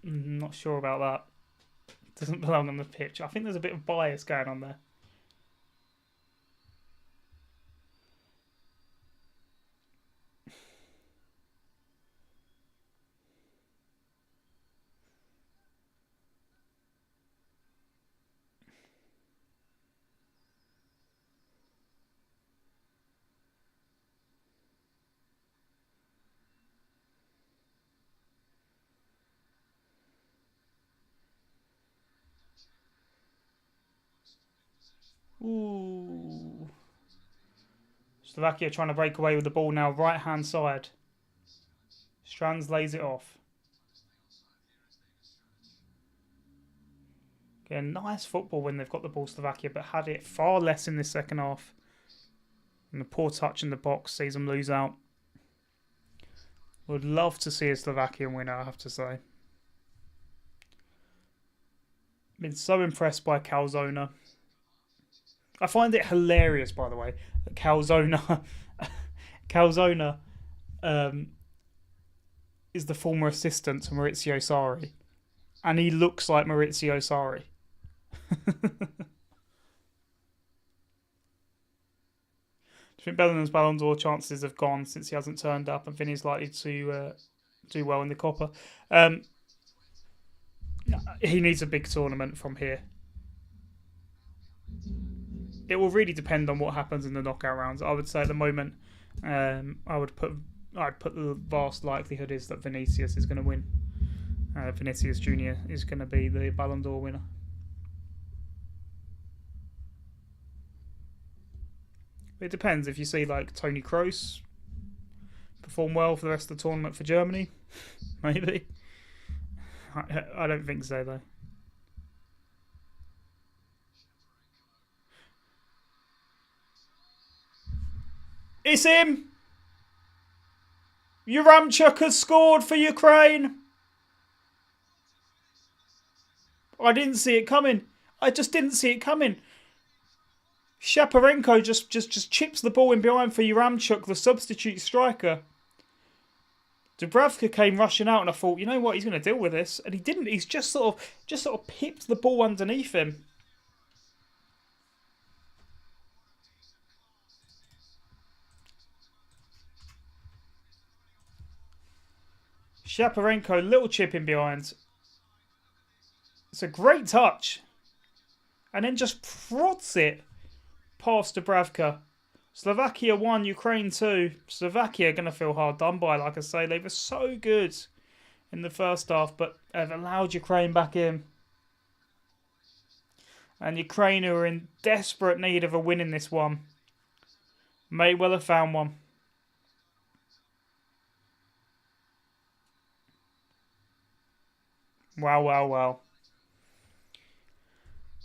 S1: Not sure about that. Doesn't belong on the pitch. I think there's a bit of bias going on there. Ooh. Slovakia trying to break away with the ball now, right hand side. Strands lays it off. Again, nice football when they've got the ball, Slovakia, but had it far less in the second half. And the poor touch in the box sees them lose out. Would love to see a Slovakian winner, I have to say. Been so impressed by Calzona. I find it hilarious, by the way, that Calzona is the former assistant to Maurizio Sarri. And he looks like Maurizio Sarri. I think Bellingham's Ballon d'Or chances have gone since he hasn't turned up, and Vinny's likely to do well in the Coppa. He needs a big tournament from here. It will really depend on what happens in the knockout rounds. I would say at the moment, I'd put the vast likelihood is that Vinicius is going to win. Vinicius Junior is going to be the Ballon d'Or winner. It depends. If you see like Toni Kroos perform well for the rest of the tournament for Germany, maybe. I don't think so though. It's him! Yaramchuk has scored for Ukraine! I didn't see it coming. I just didn't see it coming. Shaparenko just chips the ball in behind for Yaramchuk, the substitute striker. Dubravka came rushing out and I thought, you know what, he's going to deal with this. And he didn't. He's just sort of pipped the ball underneath him. Shaparenko, little chip in behind. It's a great touch. And then just prods it past Dubravka. Slovakia 1, Ukraine 2. Slovakia are going to feel hard done by, like I say. They were so good in the first half, but have allowed Ukraine back in. And Ukraine, who are in desperate need of a win in this one, may well have found one. Wow, wow, wow.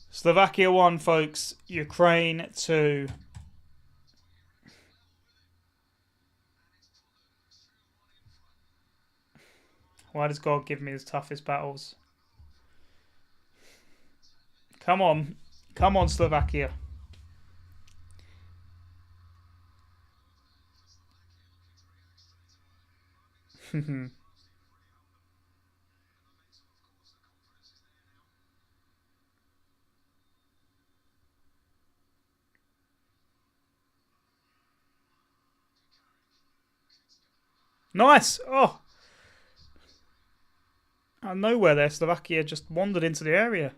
S1: Slovakia 1, folks. Ukraine 2. Why does God give me his toughest battles? Come on. Come on, Slovakia. Nice! Oh! Out of nowhere there, Slovakia just wandered into the area.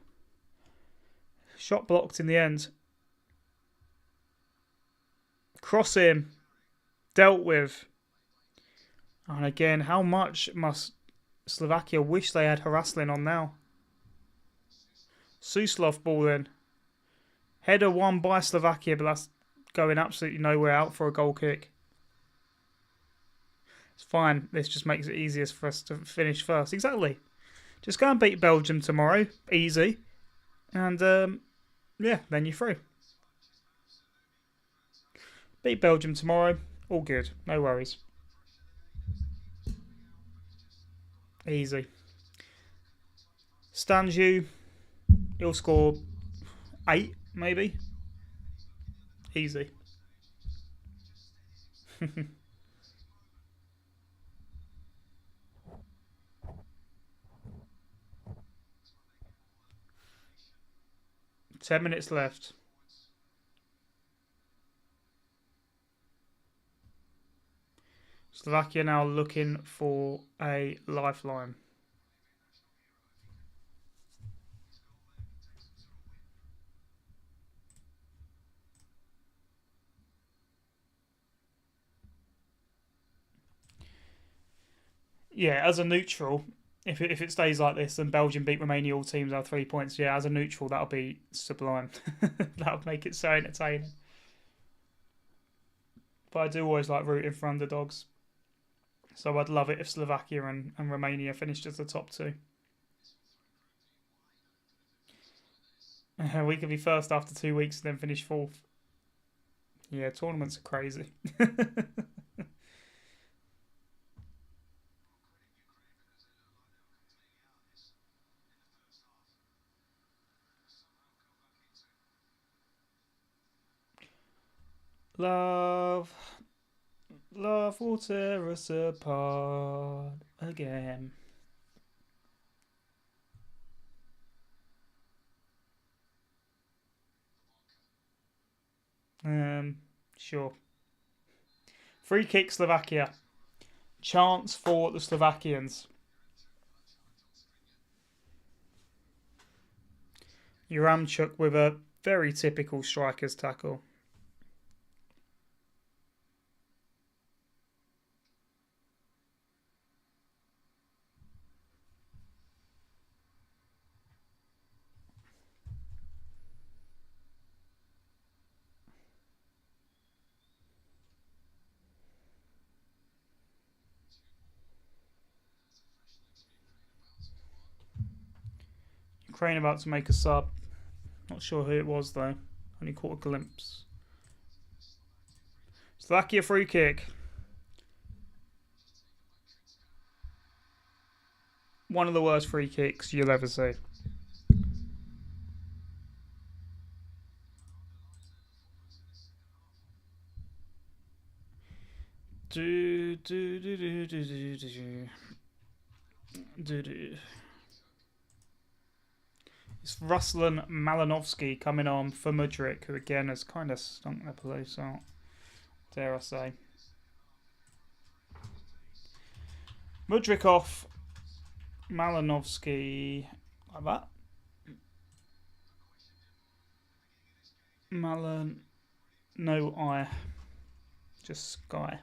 S1: Shot blocked in the end. Cross him. Dealt with. And again, how much must Slovakia wish they had Haraslin on now? Suslov ball in. Header won by Slovakia, but that's going absolutely nowhere, out for a goal kick. It's fine. This just makes it easier for us to finish first. Exactly. Just go and beat Belgium tomorrow. Easy. And, yeah, then you're through. Beat Belgium tomorrow. All good. No worries. Easy. Stanju. He'll score 8, maybe. Easy. 10 minutes left. Slovakia now looking for a lifeline. Yeah, as a neutral, if it stays like this and Belgium beat Romania, all teams have 3 points. Yeah, as a neutral, that'll be sublime. That'll make it so entertaining. But I do always like rooting for underdogs. So I'd love it if Slovakia and Romania finished as the top two. We could be first after 2 weeks and then finish fourth. Yeah, tournaments are crazy. Love will tear us apart again. Sure. Free kick Slovakia. Chance for the Slovakians. Uramchuk with a very typical striker's tackle. Ukraine about to make a sub. Not sure who it was though. Only caught a glimpse. Slovakia free kick. One of the worst free kicks you'll ever see. It's Ruslan Malinovsky coming on for Mudryk, who again has kind of stunk their place out, dare I say. Mudryk off, Malinovsky like that. No I, just Sky.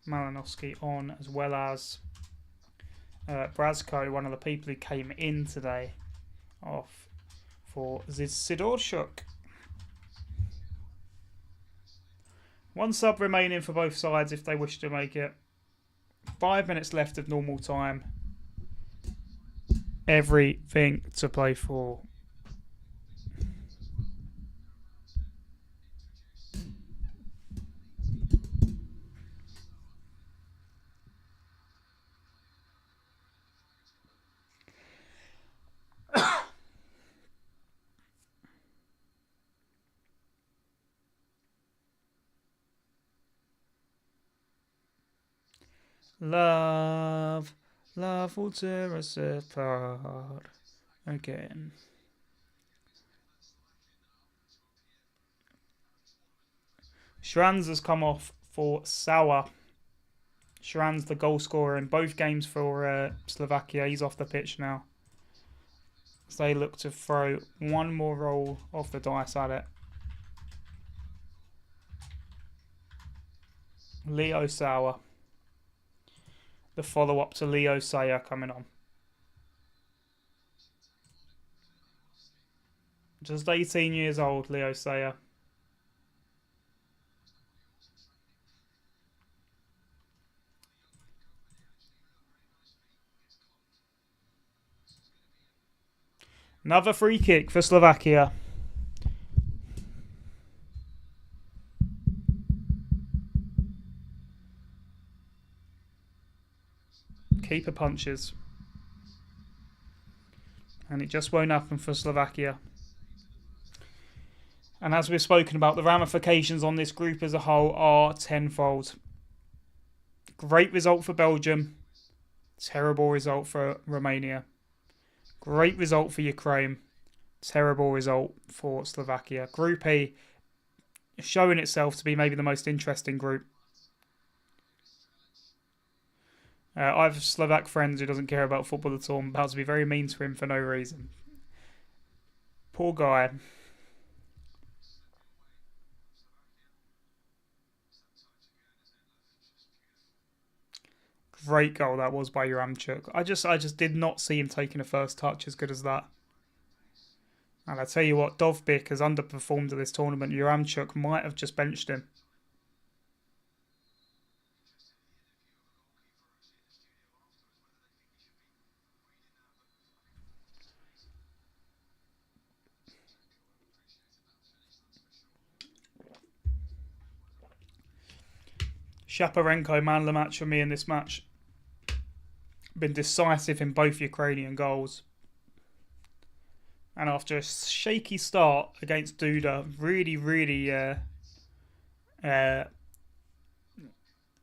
S1: Malinovsky on, as well as Brazko, one of the people who came in today, off for Sidorchuk. One sub remaining for both sides if they wish to make it. 5 minutes left of normal time. Everything to play for. Love, love will tear us apart again. Schranz has come off for Sauer. Schranz, the goal scorer in both games for Slovakia. He's off the pitch now. So they look to throw one more roll of the dice at it. Leo Sauer. The follow-up to Leo Sayer coming on. Just 18 years old, Leo Sayer. Another free kick for Slovakia. Keeper punches. And it just won't happen for Slovakia. And as we've spoken about, the ramifications on this group as a whole are tenfold. Great result for Belgium. Terrible result for Romania. Great result for Ukraine. Terrible result for Slovakia. Group E showing itself to be maybe the most interesting group. I have a Slovak friend who doesn't care about football at all. I'm about to be very mean to him for no reason. Poor guy. Great goal that was by Yaramchuk. I just did not see him taking a first touch as good as that. And I tell you what, Dovbik has underperformed at this tournament. Yaramchuk might have just benched him. Shaparenko, man of the match for me in this match. Been decisive in both Ukrainian goals. And after a shaky start against Duda, really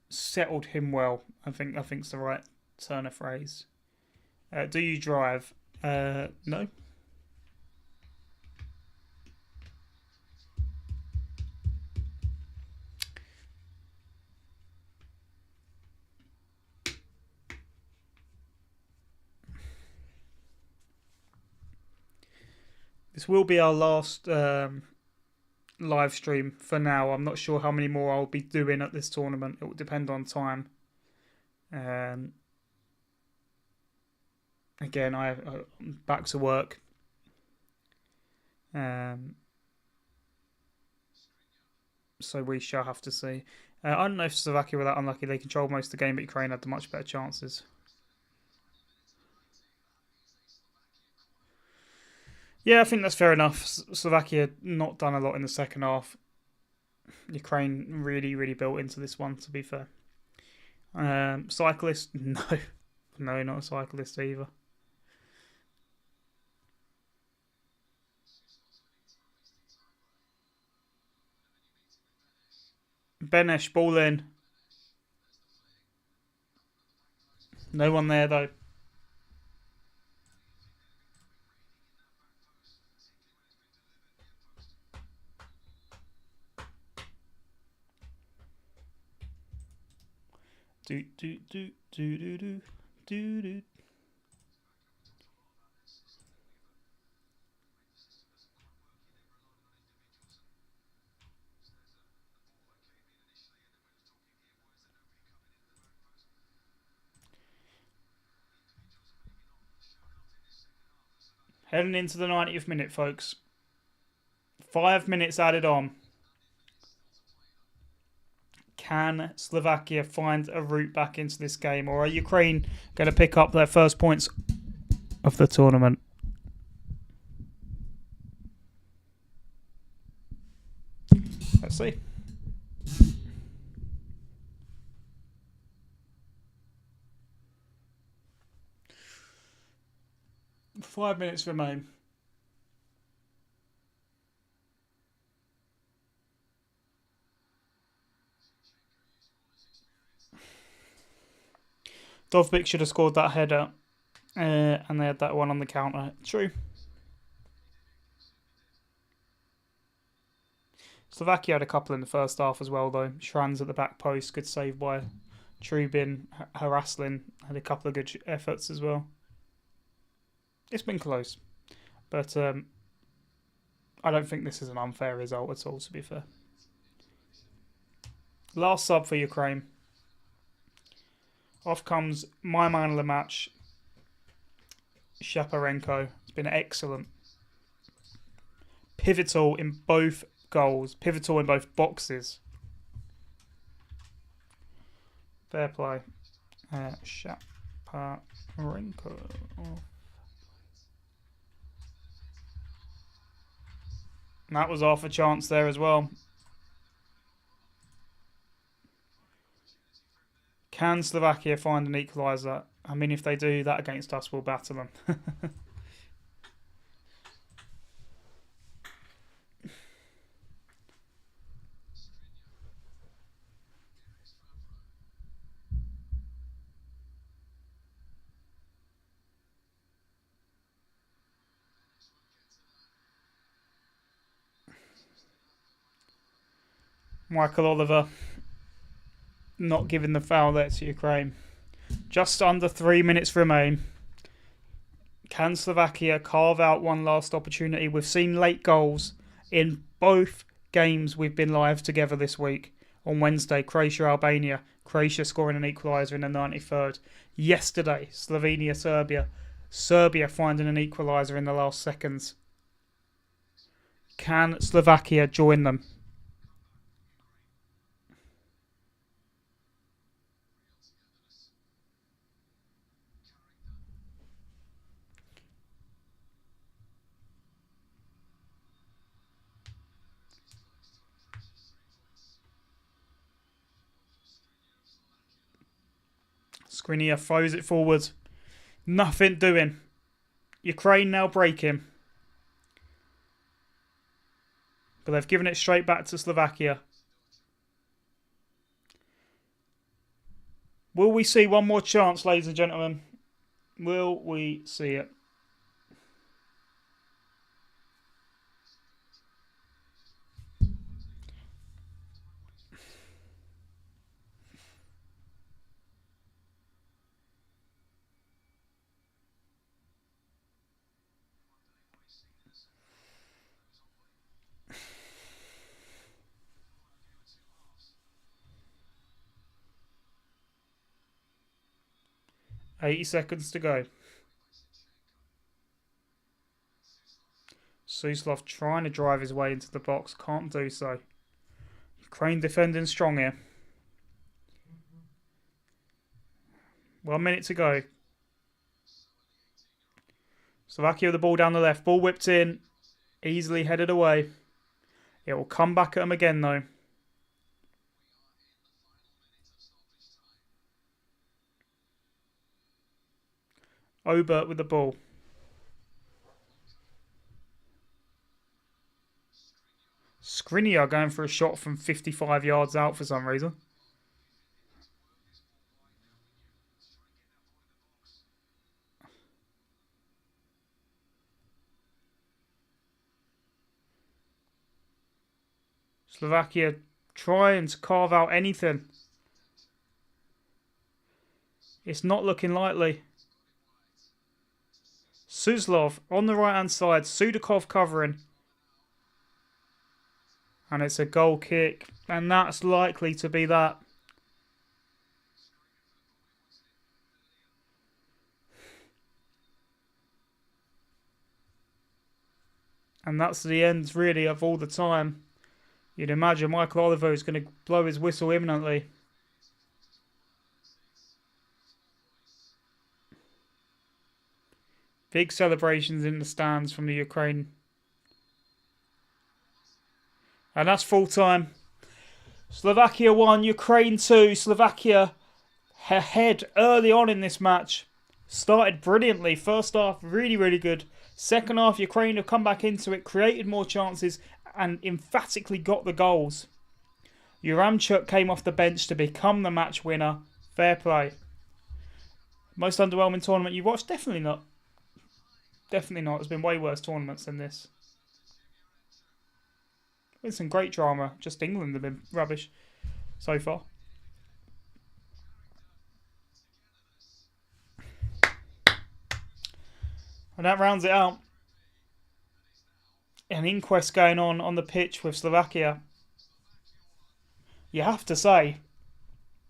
S1: settled him well. I think's the right turn of phrase. Do you drive? No. This will be our last live stream for now. I'm not sure how many more I'll be doing at this tournament. It will depend on time. Again, I'm back to work. So we shall have to see. I don't know if Slovakia were that unlucky. They controlled most of the game, but Ukraine had the much better chances. Yeah, I think that's fair enough. Slovakia not done a lot in the second half. Ukraine really built into this one, to be fair. Cyclist? No. No, not a cyclist either. Benesh, ball in. No one there, though. Do. Heading into the 90th minute, folks. 5 minutes added on. Can Slovakia find a route back into this game, or are Ukraine going to pick up their first points of the tournament? Let's see. Five minutes remain. Dovbik should have scored that header, and they had that one on the counter. True. Slovakia had a couple in the first half as well, though. Schranz at the back post, good save by Trubin. Haraslin had a couple of good efforts as well. It's been close, but I don't think this is an unfair result at all, to be fair. Last sub for Ukraine. Off comes my man of the match, Shaparenko. It's been excellent. Pivotal in both goals. Pivotal in both boxes. Fair play. Shaparenko. And that was half a chance there as well. Can Slovakia find an equaliser? I mean, if they do that against us, we'll batter them. Michael Oliver not giving the foul there to Ukraine. Just under 3 minutes remain. Can Slovakia carve out one last opportunity? We've seen late goals in both games we've been live together this week. On Wednesday, Croatia-Albania. Croatia scoring an equaliser in the 93rd. Yesterday, Slovenia-Serbia. Serbia finding an equaliser in the last seconds. Can Slovakia join them? Skriniar throws it forward. Nothing doing. Ukraine now breaking. But they've given it straight back to Slovakia. Will we see one more chance, ladies and gentlemen? Will we see it? $80 seconds to go. Suslov trying to drive his way into the box. Can't do so. Ukraine defending strong here. 1 minute to go. Slovakia with the ball down the left. Ball whipped in. Easily headed away. It will come back at them again though. Obert with the ball. Skriniar going for a shot from 55 yards out for some reason. Slovakia trying to carve out anything. It's not looking likely. Suslov on the right hand side. Sudakov covering. And it's a goal kick. And that's likely to be that. And that's the end, really, of all the time. You'd imagine Michael Oliver is going to blow his whistle imminently. Big celebrations in the stands from the Ukraine. And that's full time. Slovakia 1, Ukraine 2. Slovakia ahead early on in this match. Started brilliantly. First half, really, really good. Second half, Ukraine have come back into it, created more chances, and emphatically got the goals. Uramchuk came off the bench to become the match winner. Fair play. Most underwhelming tournament you watched? Definitely not. Definitely not. There's been way worse tournaments than this. There's some great drama. Just England have been rubbish so far. And that rounds it out. An inquest going on the pitch with Slovakia. You have to say,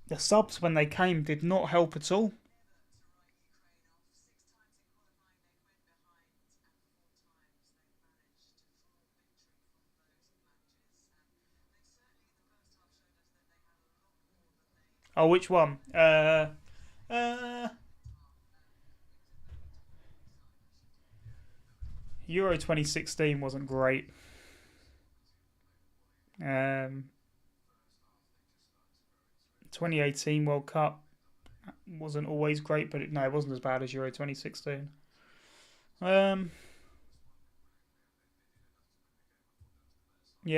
S1: the subs when they came did not help at all. Oh, which one? Euro 2016 wasn't great. 2018 World Cup wasn't always great, but it wasn't as bad as Euro 2016. Yeah,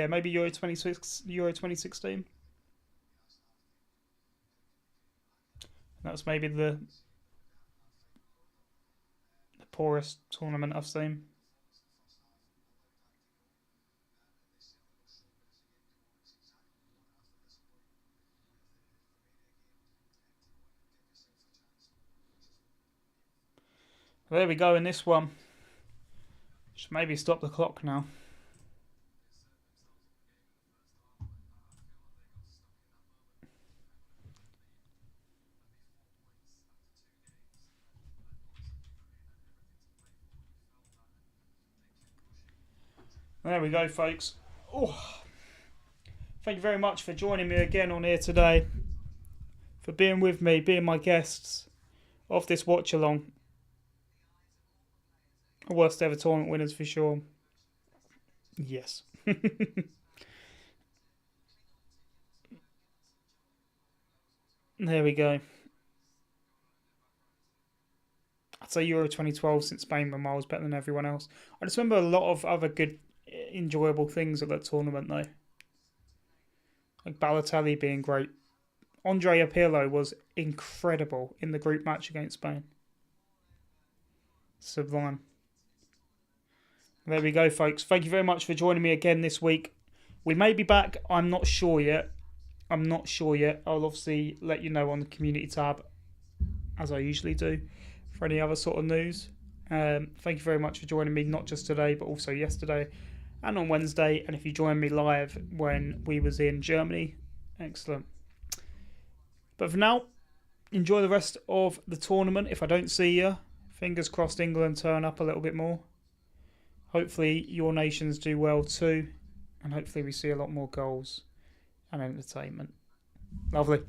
S1: maybe Euro 2016. That was maybe the poorest tournament I've seen. There we go in this one. Should maybe stop the clock now. There we go, folks. Oh, thank you very much for joining me again on here today, for being with me, being my guests of this watch along. Worst ever tournament winners for sure. Yes. There we go. I'd say Euro 2012 since Spain were miles better than everyone else. I just remember a lot of other good, enjoyable things at that tournament though. Like Balotelli being great. Andrea Pirlo was incredible in the group match against Spain. Sublime. There we go, folks. Thank you very much for joining me again this week. We may be back. I'm not sure yet. I'll obviously let you know on the community tab, as I usually do, for any other sort of news. Thank you very much for joining me, not just today, but also yesterday and on Wednesday. And if you joined me live when we was in Germany, excellent. But for now, enjoy the rest of the tournament. If I don't see you, fingers crossed England turn up a little bit more. Hopefully your nations do well too. And hopefully we see a lot more goals and entertainment. Lovely.